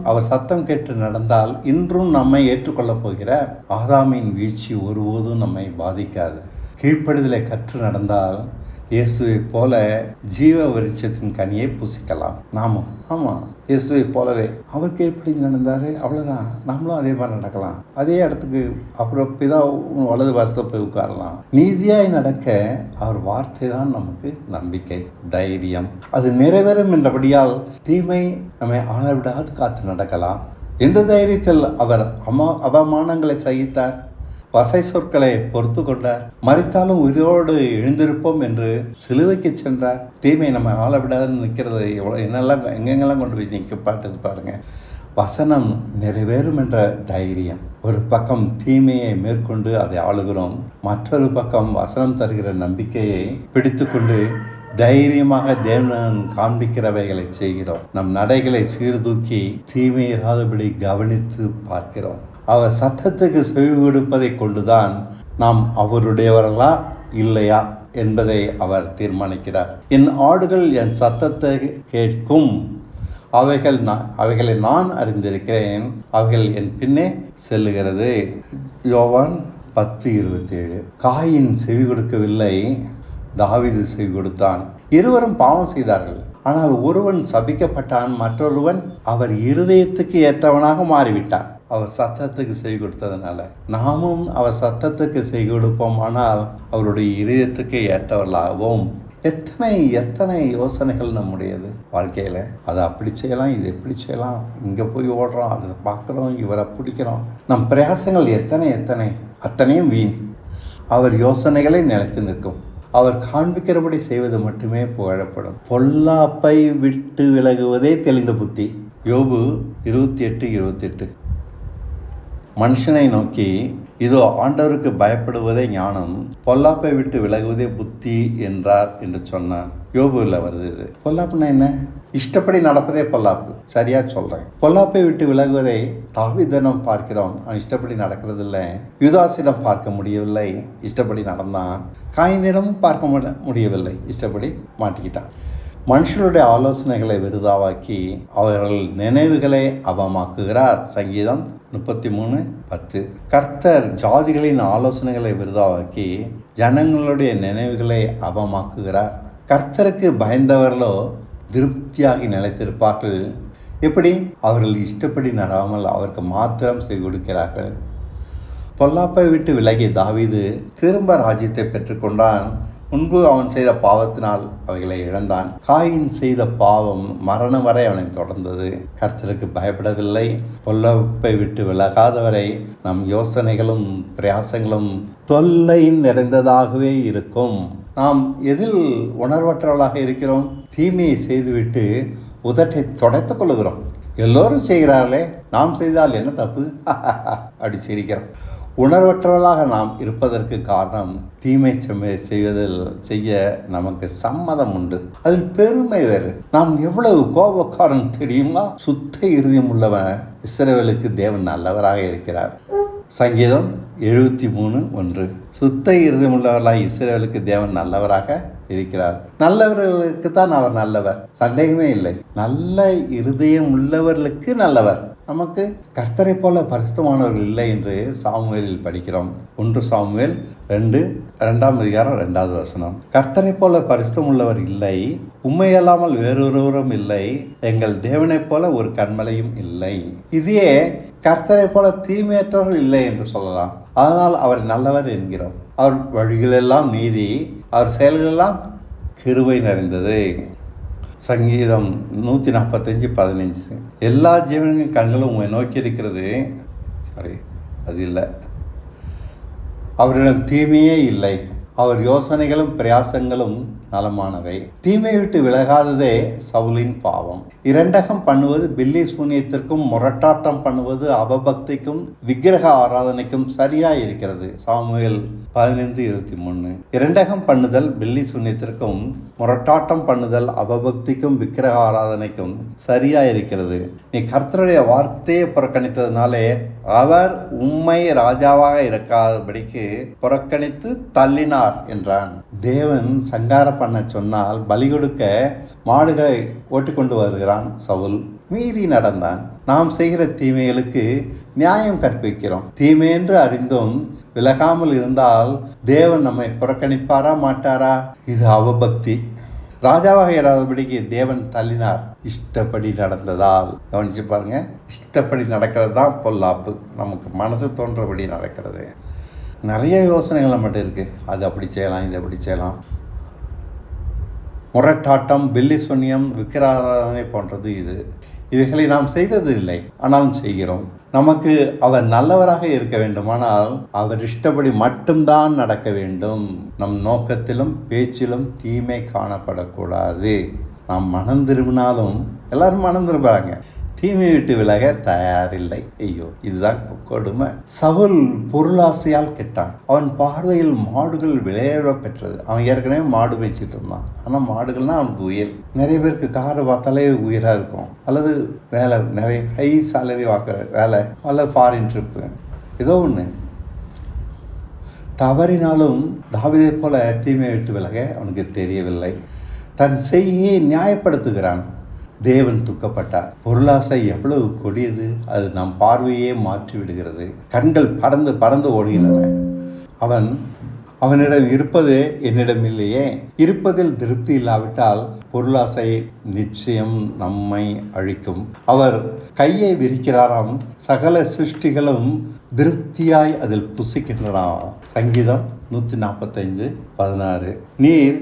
அவர் சத்தம் கேட்டு நடந்தால் இன்றும் நம்மை ஏற்றுக்கொள்ளப் போகிற ஆதாமின் வீழ்ச்சி ஒருபோதும் நம்மை பாதிக்காது. கீழ்ப்படிதலை கற்று நடந்தால் இயேசுவை போல ஜீவ விருட்சத்தின் கனியை புசிக்கலாம். ஆமாம், இயேசுவை போலவே அவர் கீழ்ப்படிந்து நடந்தார். அவ்வளோதான். நம்மளும் அதே மாதிரி நடக்கலாம். அதே இடத்துக்கு அப்புறம் பிதா வலது பாசத்தில் போய் உட்காரலாம். நீதியாய் நடக்க அவர் வார்த்தை தான் நமக்கு நம்பிக்கை, தைரியம். அது நிறைவேறும் என்றபடியால் தீமை நம்மை ஆளவிடாது காத்து நடக்கலாம். எந்த தைரியத்தில் அவர் அவமானங்களை சகித்தார், வசை சொற்களை பொறுத்து கொண்டார். மறித்தாலும் உயிரோடு எழுந்திருப்போம் என்று சிலுவைக்கு சென்றார். தீமை நம்ம ஆள விடாதுன்னு நிற்கிறது எங்கெங்கெல்லாம் கொண்டு போய் நிற்க பாட்டுது பாருங்க. வசனம் நிறைவேறும் என்ற தைரியம். ஒரு பக்கம் தீமையை மேற்கொண்டு அதை ஆளுகிறோம், மற்றொரு பக்கம் வசனம் தருகிற நம்பிக்கையை பிடித்து கொண்டு தைரியமாக தேவன் காண்பிக்கிறவைகளை செய்கிறோம். நம் நடைகளை சீர்தூக்கி தீமையிராதபடி கவனித்து பார்க்கிறோம். அவர் சத்தத்துக்கு செவி கொடுப்பதை கொண்டுதான் நாம் அவருடையவர்களா இல்லையா என்பதை அவர் தீர்மானிக்கிறார். என் ஆடுகள் என் சத்தத்தை கேட்கும், அவைகளை நான் அறிந்திருக்கிறேன், அவைகள் என் பின்னே செல்லுகிறது. யோவான் 10:27. காயின் செவி கொடுக்கவில்லை, தாவீது செவி கொடுத்தான். இருவரும் பாவம் செய்தார்கள். ஆனால் ஒருவன் சபிக்கப்பட்டான், மற்றொருவன் அவர் இருதயத்துக்கு ஏற்றவனாக மாறிவிட்டான். அவர் சத்தத்துக்கு செவி கொடுத்ததுனால நாமும் அவர் சத்தத்துக்கு செவி கொடுப்போம். ஆனால் அவருடைய இதயத்துக்கு ஏற்றவர்களாகவும். எத்தனை எத்தனை யோசனைகள் நம்முடையது வாழ்க்கையில். அதை அப்படி செய்யலாம், இது எப்படி செய்யலாம், இங்கே போய் ஓடுறோம், அதை பார்க்குறோம், இவரை பிடிக்கிறோம். நம் பிரயாசங்கள் எத்தனை எத்தனை அத்தனையும் வீண். அவர் யோசனைகளை நிலைத்து நிற்கும். அவர் காண்பிக்கிறபடி செய்வது மட்டுமே புகழப்படும். பொல்லாப்பை விட்டு விலகுவதே தெளிந்த புத்தி. யோபு 28:28. மனுஷனை நோக்கி, இதோ ஆண்டவருக்கு பயப்படுவதே ஞானம், பொல்லாப்பை விட்டு விலகுவதே புத்தி என்றார் என்று சொன்னான். யோபுவில் வருது இது. பொல்லாப்புன்னா என்ன? இஷ்டப்படி நடப்பதே பொல்லாப்பு. சரியா சொல்கிறேன். பொல்லாப்பை விட்டு விலகுவதை தாவீதிடம் பார்க்கிறோம். அவன் இஷ்டப்படி நடக்கிறதில்லை. யூதாசிடம் பார்க்க முடியவில்லை, இஷ்டப்படி நடந்தான். காயினிடமும் பார்க்க முடியவில்லை, இஷ்டப்படி மாட்டிக்கிட்டான். மனுஷனுடைய ஆலோசனைகளை விருதாவாக்கி அவர்கள் நினைவுகளை அபமாக்குகிறார். சங்கீதம் 33:10. கர்த்தர் ஜாதிகளின் ஆலோசனைகளை விருதாவாக்கி ஜனங்களுடைய நினைவுகளை அபமாக்குகிறார். கர்த்தருக்கு பயந்தவர்களோ திருப்தியாகி நிலைத்திருப்பார்கள். எப்படி? அவர்கள் இஷ்டப்படி நடாமல் அவருக்கு மாத்திரம் செவி கொடுக்கிறார்கள். பொல்லாப்பை விட்டு விலகிய தாவீது திரும்ப ராஜ்யத்தை பெற்றுக்கொண்டான். முன்பு அவன் செய்த பாவத்தினால் அவைகளை இழந்தான். காயின் செய்த பாவம் மரணம் வரை அவனை தொடர்ந்தது. கர்த்தருக்கு பயப்படவில்லை. பொல்லாப்பை விட்டு விலகாதவரை நம் யோசனைகளும் பிரயாசங்களும் தொல்லை நிறைந்ததாகவே இருக்கும். நாம் எதில் உணர்வற்றவர்களாக இருக்கிறோம்? தீமையை செய்துவிட்டு உதட்டை துடைத்துக் கொள்ளுகிறோம். எல்லோரும் செய்கிறார்களே, நாம் செய்தால் என்ன தப்பு அப்படி சிரிக்கிறோம். உணர்வற்றவர்களாக நாம் இருப்பதற்கு காரணம் தீமை செய்ய நமக்கு சம்மதம் உண்டு. அதில் பெருமை வேறு. நாம் எவ்வளவு கோபக்காரன் தெரியுமா? சுத்த இருதயம் உள்ளவன் இஸ்ரவேலுக்கு தேவன் நல்லவராக இருக்கிறார். சங்கீதம் 73:1. சுத்த இருதயம் உள்ளவர்களாக இஸ்ரவேலுக்கு தேவன் நல்லவராக இருக்கிறார். நல்லவர்களுக்கு தான் அவர் நல்லவர், சந்தேகமே இல்லை. நல்ல இருதயம் உள்ளவர்களுக்கு நல்லவர். நமக்கு கர்த்தரை போல பரிசுத்தமானவர்கள் இல்லை என்று சாமுவேலில் படிக்கிறோம். 1 சாமுவேல் 2:2 கர்த்தரை போல பரிசுத்தம் உள்ளவர் இல்லை, உண்மையல்லாமல் வேறொருவரும் இல்லை, எங்கள் தேவனைப் போல ஒரு கண்மலையும் இல்லை. இதே கர்த்தரை போல தீமையற்றவர்கள் இல்லை என்று சொல்லலாம். அதனால் அவர் நல்லவர் என்கிறோம். அவர் வழிகளெல்லாம் நீதி, அவர் செயல்களெல்லாம் கிருபை நிறைந்தது. சங்கீதம் 145:15. எல்லா ஜீவனின் கண்களும் உங்களை நோக்கி இருக்கிறது. அது இல்லை. அவரிடம் தீமையே இல்லை. அவர் யோசனைகளும் பிரயாசங்களும் நலமானவை. தீமை விட்டு விலகாததே சவுலின் பாவம். இரண்டகம் பண்ணுவது பில்லி சூனியத்திற்கும் முரட்டாட்டம் பண்ணுவது அவபக்திக்கும் விக்கிரக ஆராதனைக்கும் சரியா இருக்கிறது. சாமுவேல் 15:23. இரண்டகம் பண்ணுதல் பில்லி சூனியத்திற்கும் முரட்டாட்டம் பண்ணுதல் அவபக்திக்கும் விக்கிரக ஆராதனைக்கும் சரியா இருக்கிறது. நீ கர்த்தருடைய வார்த்தையை புறக்கணித்ததுனாலே அவர் உம்மை ராஜாவாக இருக்காதபடிக்கு புறக்கணித்து தள்ளினார் என்றான். தேவன் சங்கார பண்ண சொன்னால் பலி கொடுக்க மாடுகளை ஓட்டிக்கொண்டு வருகிறான் சவுல். மீறி நடந்தான். நாம் செய்கிற தீமைகளுக்கு நியாயம் கற்பிக்கிறோம். தீமை என்று அறிந்தும் விலகாமல் இருந்தால் தேவன் நம்மை புறக்கணிப்பாரா மாட்டாரா? இது அவபக்தி. ராஜாவாக இராதபடிக்கு தேவன் தள்ளினார். இஷ்டப்படி நடந்ததால். கவனிச்சு பாருங்க, இஷ்டப்படி நடக்கிறது தான் பொல்லாப்பு. நமக்கு மனசு தோன்றபடி நடக்கிறது. நிறைய யோசனைகள் நம்மகிட்ட இருக்குது. அது அப்படி செய்யலாம், இது அப்படி செய்யலாம். முரட்டாட்டம், பில்லி சூன்யம், விக்கிராராதனை போன்றது இது. இவைகளை நாம் செய்வது இல்லை, ஆனாலும் செய்கிறோம். நமக்கு அவர் நல்லவராக இருக்க வேண்டுமானால் அவர் இஷ்டப்படி மட்டும்தான் நடக்க வேண்டும். நம் நோக்கத்திலும் பேச்சிலும் தீமை காணப்படக்கூடாது. நாம் மனம் திரும்பினாலும் எல்லாரும் மனம் திரும்புகிறாங்க, தீமை விட்டு விலக தயாரில்லை. ஐயோ, இதுதான் கொடுமை. சவுல் பொருளாசையால் கெட்டான். அவன் பார்வையில் மாடுகள் விளையாட பெற்றது. அவன் ஏற்கனவே மாடு மேய்ச்சிட்டு இருந்தான். ஆனால் மாடுகள்னால் அவனுக்கு உயிர். நிறைய பேருக்கு காரை பார்த்தாலே உயிராக இருக்கும். அல்லது வேலை, நிறைய ஹை சேலரி வாக்குற வேலை, அல்லது ஃபாரின் ட்ரிப்பு, ஏதோ ஒன்று. தவறினாலும் தாவீதை போல தீமை விட்டு விலக அவனுக்கு தெரியவில்லை. தன் செய்தியை நியாயப்படுத்துகிறான். தேவன் துக்கப்பட்டார். பொருளாசை எவ்வளவு கொடியது! அது நம் பார்வையே மாற்றி விடுகிறது. கண்கள் பறந்து பறந்து ஓடுகின்றன. அவன் அவனிடம் இருப்பது என்னிடம் இல்லையே. இருப்பதில் திருப்தி இல்லாவிட்டால் பொருளாசை நிச்சயம் நம்மை அழிக்கும். அவர் கையை விரிக்கிறாராம், சகல சிருஷ்டிகளும் திருப்தியாய் அதில் புசிக்கின்றனாம். சங்கீதம் 145:16. நீர்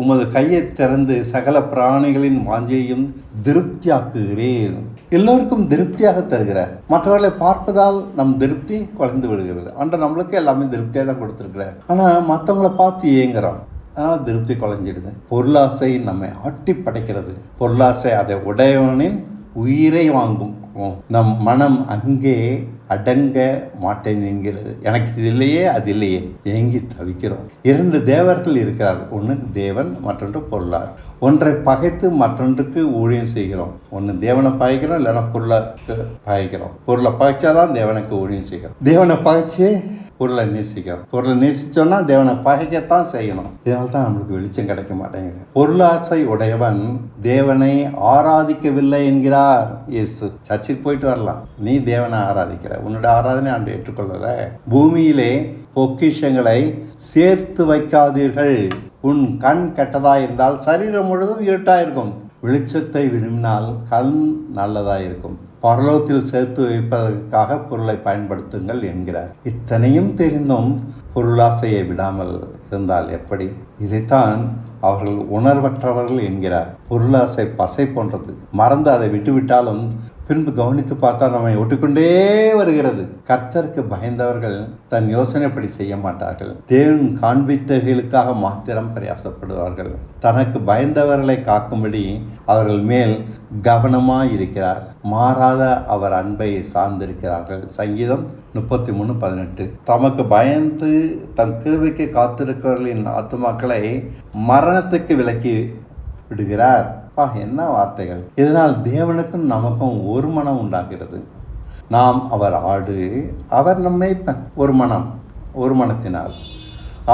உமது கையை திறந்து சகல பிராணிகளின் வாஞ்சையும் திருப்தியாக்குகிறேன். எல்லோருக்கும் திருப்தியாக தருகிறார். மற்றவர்களை பார்ப்பதால் நம் திருப்தி குறைந்து விடுகிறது. ஆண்டவர் நம்மளுக்கு எல்லாமே திருப்தியாக தான் கொடுத்துருக்கிறார். ஆனால் மற்றவங்கள பார்த்து ஏங்குறோம், அதனால் திருப்தி குறைஞ்சிடுது. பொருளாசை நம்மை ஆட்டி படைக்கிறது. பொருளாசை அதை உடையவனின் உயிரை வாங்கும். நம் மனம் அங்கே அடங்க மாட்டேன் என்கிறது. எனக்கு இது இல்லையே அது இல்லையே ஏங்கி தவிக்கிறோம். 2 தேவர்கள் இருக்கிறார்கள். ஒன்று தேவன், மற்றொன்று பொருளார். ஒன்றை பகைத்து மற்றொன்றுக்கு ஊழியம் செய்கிறோம். ஒன்று தேவனை பகைக்கிறோம், இல்லைன்னா பொருளுக்கு பகைக்கிறோம். பொருளை பகைச்சாதான் தேவனுக்கு ஊழியம் செய்கிறோம். தேவனை பகைச்சு பொருளை நேசிக்கிறோம். பொருளை நேசிச்சோன்னா தேவனை பகைக்கத்தான் செய்யணும். இதனால தான் நம்மளுக்கு வெளிச்சம் கிடைக்க மாட்டேங்குது. பொருளாசை உடையவன் தேவனை ஆராதிக்கவில்லை என்கிறார் இயேசு. சர்ச்சுக்கு போயிட்டு வரலாம், நீ தேவனை ஆராதிக்கிற, உன்னோட ஆராதனை ஆண்டு ஏற்றுக்கொள்ளல. பூமியிலே பொக்கிஷங்களை சேர்த்து வைக்காதீர்கள். உன் கண் கெட்டதா இருந்தால் சரீரம் முழுதும் இருட்டாயிருக்கும். வெளிச்சத்தை விரும்பினால் கண் நல்லதாயிருக்கும். பரலோகத்தில் சேர்த்து வைப்பதற்காக பொருளை பயன்படுத்துங்கள் என்கிறார். இத்தனையும் தெரிந்தும் பொருளாசையை விடாமல் இருந்தால் எப்படி? இதைத்தான் அவர்கள் உணர்வற்றவர்கள் என்கிறார். பொருளாசை பசை போன்றது. மறந்து அதை விட்டுவிட்டாலும் பின்பு கவனித்து பார்த்தா நம்மை ஒட்டிக்கொண்டே வருகிறது. கர்த்தருக்கு பயந்தவர்கள் தன் யோசனைப்படி செய்ய மாட்டார்கள். தேவன் காண்பித்தவைகளுக்காக மாத்திரம் பிரயாசப்படுவார்கள். தனக்கு பயந்தவர்களை காக்கும்படி அவர்கள் மேல் கவனமாய் இருக்கிறார். மாறாத அவர் அன்பை சார்ந்திருக்கிறார்கள். சங்கீதம் 33:18. தமக்கு பயந்து தம் கிருபைக்கு காத்திருக்கிறவர்களின் ஆத்துமாக்களை மரணத்துக்கு விலக்கி விடுகிறார். என்ன வார்த்தைகள்! இதனால் தேவனுக்கும் நமக்கும் ஒரு மனம் உண்டாகிறது. நாம் அவர் ஆடு, அவர் நம்மை ஒரு மனத்தினார்.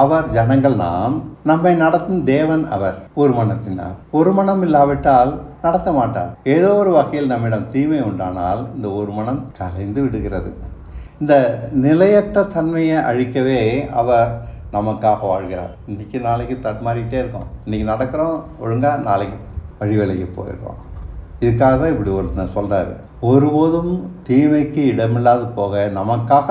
அவர் ஜனங்கள், நாம் நம்மை நடத்தும் தேவன் அவர் ஒரு மனத்தினார். ஒரு மனம் இல்லாவிட்டால் நடத்த மாட்டார். ஏதோ ஒரு வகையில் நம்மிடம் தீமை உண்டானால் இந்த ஒரு மனம் கலைந்து விடுகிறது. இந்த நிலையற்ற தன்மையை அழிக்கவே அவர் நமக்காக வாழ்கிறார். இன்றைக்கி நாளைக்கு தட்மாறிக்கிட்டே இருக்கோம். இன்றைக்கி நடக்கிறோம் ஒழுங்காக, நாளைக்கு வழி விலகி போயிடுறோம். இதுக்காக தான் இப்படி ஒரு சொல்கிறாரு. ஒருபோதும் தீமைக்கு இடமில்லாது போக நமக்காக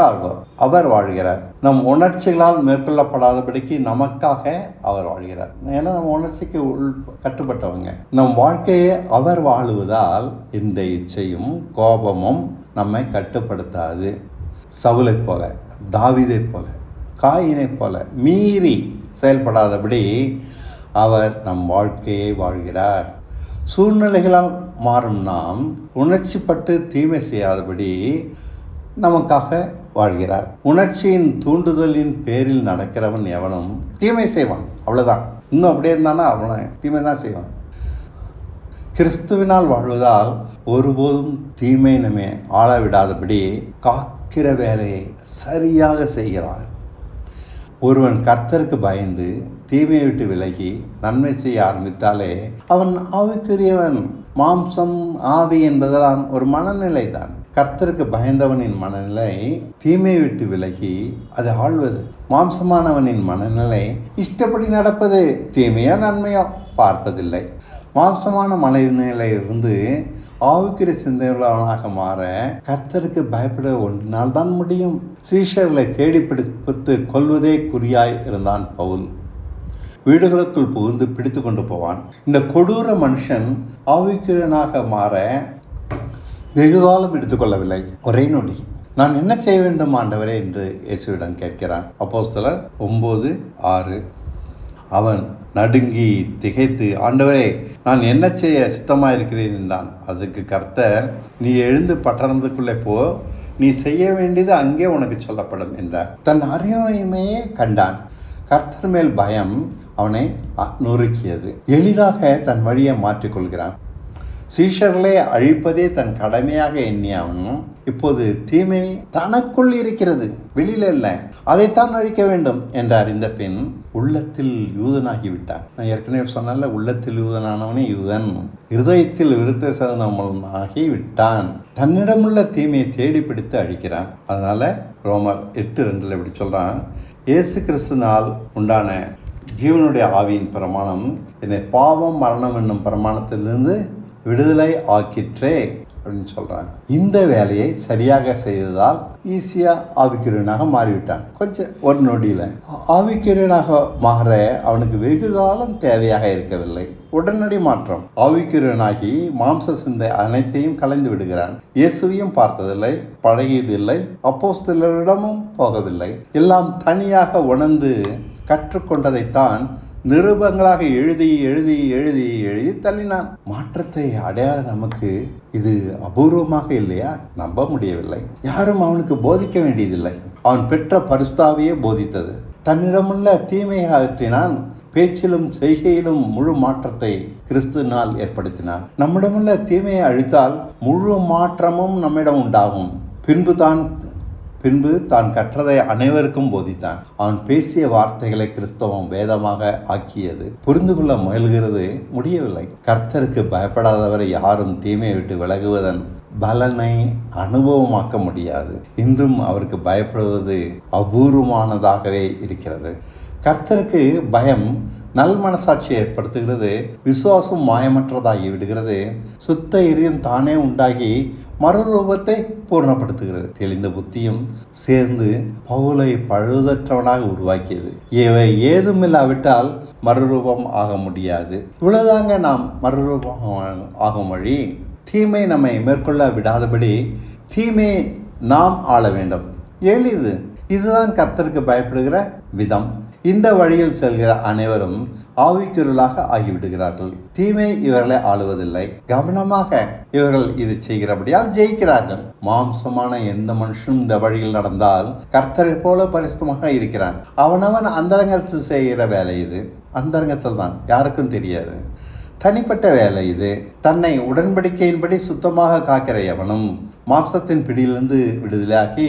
அவர் வாழ்கிறார். நம் உணர்ச்சிகளால் மேற்கொள்ளப்படாதபடிக்கு நமக்காக அவர் வாழ்கிறார். ஏன்னா நம்ம உணர்ச்சிக்கு கட்டுப்பட்டவங்க. நம் வாழ்க்கையை அவர் வாழுவதால் எந்த இச்சையும் கோபமும் நம்மை கட்டுப்படுத்தாது. சவுலை போல, தாவீதை போல, காயினை போல மீறி செயல்படாதபடி அவர் நம் வாழ்க்கையை வாழ்கிறார். சூழ்நிலைகளால் மாறும் நாம் உணர்ச்சிப்பட்டு தீமை செய்யாதபடி நமக்காக வாழ்கிறார். உணர்ச்சியின் தூண்டுதலின் பேரில் நடக்கிறவன் எவனும் தீமை செய்வான். அவ்வளோதான். இன்னும் அப்படியே இருந்தானா அவனை தீமை தான் செய்வான். கிறிஸ்துவினால் வாழ்வதால் ஒருபோதும் தீமை நம்மை ஆளவிடாதபடி காக்கிற வேலையை சரியாக செய்கிறான். ஒருவன் கர்த்தருக்கு பயந்து தீமையை விட்டு விலகி நன்மை செய்ய ஆரம்பித்தாலே அவன் ஆவிக்குரியவன். மாம்சம் ஆவி என்பதெல்லாம் ஒரு மனநிலை தான். கர்த்தருக்கு பயந்தவனின் மனநிலை தீமையை விட்டு விலகி அதை ஆள்வது. மாம்சமானவனின் மனநிலை இஷ்டப்படி நடப்பது, தீமையோ நன்மையோ பார்ப்பதில்லை. மாம்சமான மனநிலையிலிருந்து ஆவிக்குரிய சிந்தனைகளாக மாற கர்த்தருக்கு பயப்பட ஒன்றினால் தான் முடியும். சீஷர்களை தேடி பிடித்து கொல்வதே குறியாய் இருந்தான் பவுல். வீடுகளுக்குள் புகுந்து பிடித்து கொண்டு போவான். இந்த கொடூர மனுஷன் ஆவிக்குரியனாக மாற வெகுகாலம் எடுத்துக்கொள்ளவில்லை. ஒரே நொடி. நான் என்ன செய்ய வேண்டும் ஆண்டவரே என்று இயேசுவிடம் கேட்கிறான். அப்போஸ்தலர் 9:6. அவன் நடுங்கி திகைத்து, ஆண்டவரே நான் என்ன செய்ய சித்தமாக இருக்கிறேன் என்றான். அதுக்கு கர்த்தர், நீ எழுந்து பட்டணத்துக்குள்ளே போ, நீ செய்ய வேண்டியது அங்கே உனக்கு சொல்லப்படும் என்றார். தன் அறியாமையே கண்டான். கர்த்தர் மேல் பயம் அவனை நொறுக்கியது. எளிதாக தன் வழியை மாற்றிக்கொள்கிறான். சீஷர்களை அழிப்பதே தன் கடமையாக எண்ணிய அவனும் இப்போது தீமை தனக்குள் இருக்கிறது, வெளியில இல்லை, அதைத்தான் அழிக்க வேண்டும் என்று அறிந்த பின் உள்ளத்தில் யூதனாகிவிட்டான். நான் ஏற்கனவே சொன்னால, உள்ளத்தில் யூதனானவனே யூதன், இருதயத்தில் விருத்த சேதனமாகி விட்டான். தன்னிடமுள்ள தீமையை தேடி பிடித்து அழிக்கிறான். அதனால ரோமர் 8:2 இப்படி சொல்றான், இயேசு கிறிஸ்துனால் உண்டான ஜீவனுடைய ஆவியின் பிரமாணம் என்னை பாவம் மரணம் என்னும் பிரமாணத்திலிருந்து விடுதலை ஆக்கிற்றே அப்படின்னு சொல்கிறாங்க. இந்த வேலையை சரியாக செய்ததால் ஈஸியாக ஆவிக்குரியனாக மாறிவிட்டான். கொஞ்சம் ஒரு நொடியில் ஆவிக்குரியனாக மாற அவனுக்கு வெகு காலம் தேவையாக இருக்கவில்லை. உடனடி மாற்றம். ஆவிக்குரியனாகி மாம்ச சிந்தை அனைத்தையும் கலைந்து விடுகிறான். இயேசுவையும் பார்த்ததில்லை, பழகியதில்லை, அப்போஸ்தலரிடமும் போகவில்லை. எல்லாம் தனியாக உணர்ந்து கற்றுக்கொண்டதைத்தான் நிருபங்களாக எழுதி எழுதி எழுதி எழுதி தள்ளினான். மாற்றத்தை அடையாத நமக்கு இது அபூர்வமாக இல்லையா? நம்ப முடியவில்லை. யாரும் அவனுக்கு போதிக்க வேண்டியதில்லை. அவன் பெற்ற பரிசுத்தாவையே போதித்தது. தன்னிடமுள்ள தீமையை அகற்றினான். பேச்சிலும் செய்கையிலும் முழு மாற்றத்தை கிறிஸ்துவினால் ஏற்படுத்தினான். நம்மிடமுள்ள தீமையை அழித்தால் முழு மாற்றமும் நம்மிடம் உண்டாகும். பின்பு தான் கற்றதை அனைவருக்கும் போதித்தான். அவன் பேசிய வார்த்தைகளை கிறிஸ்தவம் வேதமாக ஆக்கியது. புரிந்து கொள்ள முயல்கிறது, முடியவில்லை. கர்த்தருக்கு பயப்படாதவரை யாரும் தீமையை விட்டு விலகுவதன் பலனை அனுபவமாக்க முடியாது. இன்றும் அவருக்கு பயப்படுவது அபூர்வமானதாகவே இருக்கிறது. கர்த்தருக்கு பயம் நல் மனசாட்சியை ஏற்படுத்துகிறது. விசுவாசம் மாயமற்றதாகி விடுகிறது. சுத்த இதயம் தானே உண்டாகி மறுரூபத்தை பூர்ணப்படுத்துகிறது. தெளிந்த புத்தியும் சேர்ந்து பவுலை பழுதற்றவனாக உருவாக்கியது. இவை ஏதும் இல்லாவிட்டால் மறுரூபம் ஆக முடியாது. இவ்வளவுதாங்க நாம் மறுரூபம் ஆகும் வழி. தீமை நம்மை மேற்கொள்ள விடாதபடி தீமை நாம் ஆள வேண்டும். எளிது. இதுதான் கர்த்தருக்கு பயப்படுகிற விதம். இந்த வழியில் செல்கிற அனைவரும் ஆவிக்குரியலாக ஆகிவிடுகிறார்கள். தீமை இவர்களை ஆளுவதில்லை. கவனமாக இவர்கள் இது செய்கிறபடியால் ஜெயிக்கிறார்கள். மாம்சமான எந்த மனுஷனும் இந்த வழியில் நடந்தால் கர்த்தரை போல பரிசுத்தமாக இருக்கிறான். அவனவன் அந்தரங்கத்தில் செய்கிற வேலை இது. அந்தரங்கத்தில் தான், யாருக்கும் தெரியாது. தனிப்பட்ட வேலை இது. தன்னை உடன்படிக்கையின்படி சுத்தமாக காக்கிற எவனும் மாம்சத்தின் பிடியிலிருந்து விடுதலையாகி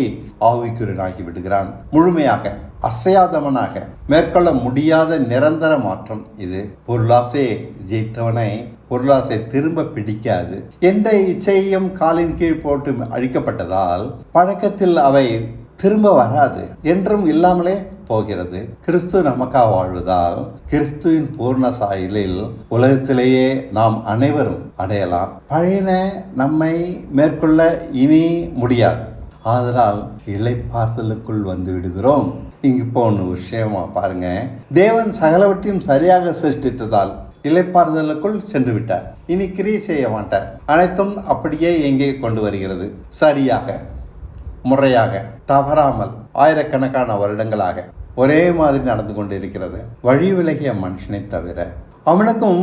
ஆவிக்குரியனாகி விடுகிறான். முழுமையாக அசையாதவனாக மேற்கொள்ள முடியாத நிரந்தர மாற்றம் இது. பொருளாசை ஜெயித்தவனை பொருளாசை திரும்ப பிடிக்காது. எந்த இச்சையும் காலின் கீழ் போட்டு அழிக்கப்பட்டதால் பழக்கத்தில் அவை திரும்ப வராது. என்றும் இல்லாமலே போகிறது. கிறிஸ்து நமக்காக வாழ்வதால் கிறிஸ்துவின் பூர்ண சாயலில் உலகத்திலேயே நாம் அனைவரும் அடையலாம். பழையன நம்மை மேற்கொள்ள இனி முடியாது. ஆதலால் இளைப்பாறுதலுக்குள் வந்து விடுகிறோம். இங்கு இப்போ ஒன்று விஷயமா பாருங்க. தேவன் சகலவற்றையும் சரியாக சிருஷ்டித்ததால் இளைப்பாறுதலுக்குள் சென்று விட்டார். இனி கிரியை செய்ய மாட்டார். அனைத்தும் அப்படியே எங்கே கொண்டு வருகிறது. சரியாக, முறையாக, தவறாமல் ஆயிரக்கணக்கான வருடங்களாக ஒரே மாதிரி நடந்து கொண்டு இருக்கிறது. வழி விலகிய மனுஷனை தவிர. அவனுக்கும்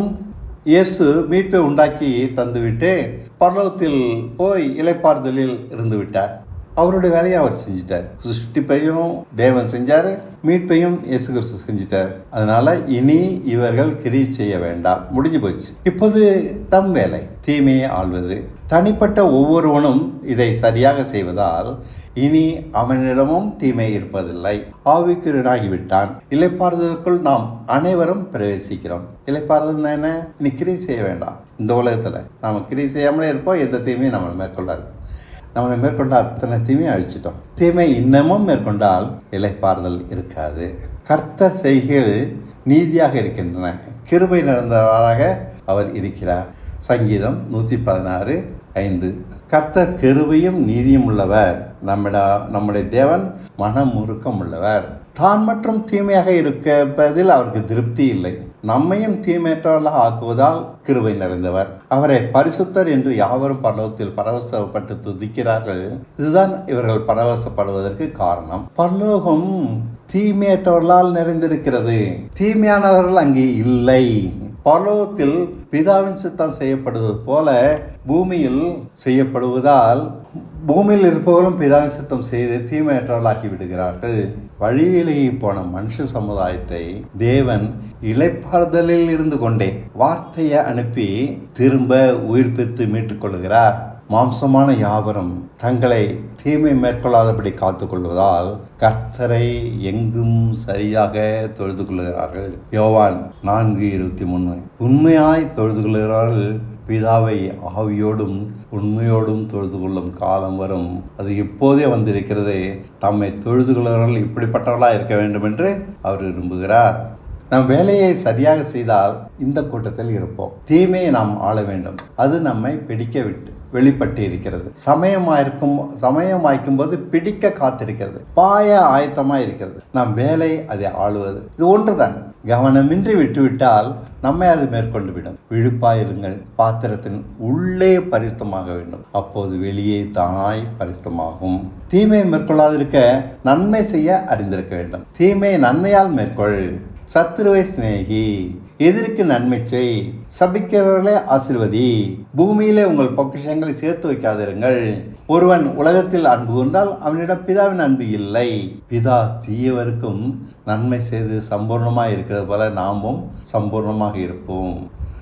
இயேசு மீட்பை உண்டாக்கி தந்துவிட்டு பரலோகத்தில் போய் இளைப்பாறுதலில் இருந்து விட்டார். அவருடைய வேலையை அவர் செஞ்சிட்டார். சிருஷ்டிப்பையும் தேவன் செஞ்சார், மீட்பையும் இயேசு கிறிஸ்து செஞ்சிட்டார். அதனால இனி இவர்கள் கிரியை செய்ய வேண்டாம், முடிஞ்சு போச்சு. இப்போது தம் வேலை தீமையை ஆள்வது. தனிப்பட்ட ஒவ்வொருவனும் இதை சரியாக செய்வதால் இனி அவனிடமும் தீமை இருப்பதில்லை. ஆவிக்குரியனாகிவிட்டான். இளைப்பாறுதலுக்குள் நாம் அனைவரும் பிரவேசிக்கிறோம். இளைப்பாறுதல் என்ன? இனி கிரியை செய்ய வேண்டாம். இந்த உலகத்தில் நாம் கிரியை செய்யாமலே இருப்போம். எந்த தீமையும் நம்மளை மேற்கொள்ளாது. நம்மளை மேற்கொண்ட அத்தனை தீமையை அழிச்சிட்டோம். தீமை இன்னமும் மேற்கொண்டால் இளைப்பாறுதல் இருக்காது. கர்த்தர் செய்கைகள் நீதியாக இருக்கின்றன. கிருபை நிறைந்தவராக அவர் இருக்கிறார். சங்கீதம் 116:5. கர்த்தர் கிருபையும் நீதியும் உள்ளவர். நம்முடைய தேவன் மனமுருக்கம் உள்ளவர். தான் மற்றும் தீமையாக இருப்பதில் அவருக்கு திருப்தி இல்லை. நம்மையும் தீமையற்றவர்களாக ஆக்குவதால் கிருபை நிறைந்தவர். அவரை பரிசுத்தர் என்று யாவரும் பரலோகத்தில் பரவசப்பட்டு துதிக்கிறார்கள். இதுதான் இவர்கள் பரவசப்படுவதற்கு காரணம். பரலோகம் தீமையற்றவர்களால் நிறைந்திருக்கிறது. தீமையானவர்கள் அங்கே இல்லை. பரலோகத்தில் பிதாவின் சித்தம் செய்யப்படுவது போல பூமியில் செய்யப்படுவதால் பூமியில் இருப்பவர்களும் பிதாவின் சித்தம் செய்து தீமையற்றவர்களாகி விடுகிறார்கள். வழிவிலகி போன மனுஷ சமுதாயத்தை தேவன் இளைப்பாறுதலில் இருந்து கொண்டே வார்த்தையை அனுப்பி திரும்ப உயிர்ப்பித்து மீட்டுக் கொள்கிறார். மாம்சமான யாவரும் தங்களை தீமை மேற்கொள்ளாதபடி காத்துக்கொள்வதால் கர்த்தரை எங்கும் சரியாக தொழுது கொள்கிறார்கள். யோவான் 4:23. உண்மையாய் தொழுது கொள்கிறார்கள் பிதாவை ஆவியோடும் உண்மையோடும் தொழுது கொள்ளும் காலம் வரும், அது இப்போதே வந்திருக்கிறது. தம்மை தொழுது கொள்கிறவர்கள் இப்படிப்பட்டவர்களாக இருக்க வேண்டும் என்று அவர் விரும்புகிறார். நம் வேலையை சரியாக செய்தால் இந்த கூட்டத்தில் இருப்போம். தீமையை நாம் ஆள வேண்டும். அது நம்மை பிடிக்க விட்டு வெளிப்பட்டு இருக்கிறது. சமயமாய்க்கும் போது பிடிக்க காத்திருக்கிறது. பாய ஆயத்தமாக இருக்கிறது. நம் வேலை அதை ஆளுவது. இது ஒன்றுதான். கவனமின்றி விட்டுவிட்டால் நம்மை அது மேற்கொண்டு விடும். விழுப்பாயிருங்கள். பாத்திரத்தின் உள்ளே பரிசுத்தமாக வேண்டும், அப்போது வெளியே தானாய் பரிசுத்தமாகும். தீமையை மேற்கொள்ளாதிருக்க நன்மை செய்ய அறிந்திருக்க வேண்டும். தீமையை நன்மையால் மேற்கொள். சத்துருவை சிநேகி, எதிர்க்கு நன்மை செய், சபிக்கிறவர்களே ஆசீர்வதி, பூமியிலே உங்கள் பொக்கிஷங்களை சேர்த்து வைக்காதிருங்கள். ஒருவன் உலகத்தில் அன்பு கொண்டால் அவனிடம் பிதாவின் அன்பு இல்லை. பிதா தீயவருக்கும் நன்மை செய்து சம்பூர்ணமாக இருக்கிறது போல நாமும் சம்பூர்ணமாக இருப்போம்.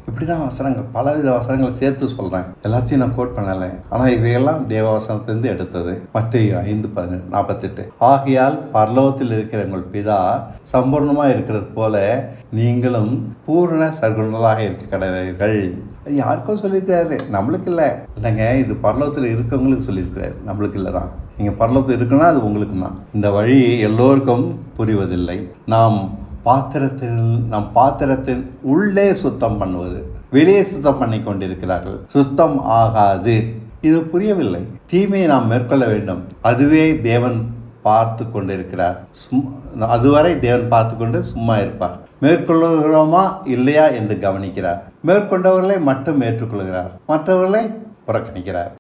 இப்படி தான் வசனங்கள், பலவித வசனங்களை சேர்த்து சொல்கிறேன். எல்லாத்தையும் நான் கோட் பண்ணலை, ஆனால் இவையெல்லாம் தேவ வசனத்திலிருந்து எடுத்தது. மத்தேயு 5:48. ஆகையால் பரலோகத்தில் இருக்கிற உங்கள் பிதா சம்பூர்ணமாக இருக்கிறது போல நீங்களும் பூரண சர்க்குணர்களாக இருக்க கடவீர்கள். அது யாருக்கும் சொல்லியிருக்காரு, நம்மளுக்கு இல்லைங்க. இது பரலோகத்தில் இருக்கவங்களுக்கு சொல்லியிருக்கிறார், நம்மளுக்கு இல்லை தான். நீங்கள் பரலோகத்தில் இருக்குன்னா அது உங்களுக்கு தான். இந்த வழி எல்லோருக்கும் புரிவதில்லை. நம் பாத்திரத்தின் உள்ளே சுத்தம் பண்ணுவது, வெளியே சுத்தம் பண்ணி கொண்டிருக்கிறார்கள். சுத்தம் ஆகாது. இது புரியவில்லை. தீமையை நாம் மேற்கொள்ள வேண்டும். அதுவே தேவன் பார்த்து கொண்டிருக்கிறார். அதுவரை தேவன் பார்த்து கொண்டு சும்மா இருப்பார். மேற்கொள்ளுகிறோமா இல்லையா என்று கவனிக்கிறார். மேற்கொண்டவர்களை மட்டும் ஏற்றுக்கொள்கிறார், மற்றவர்களை புறக்கணிக்கிறார்.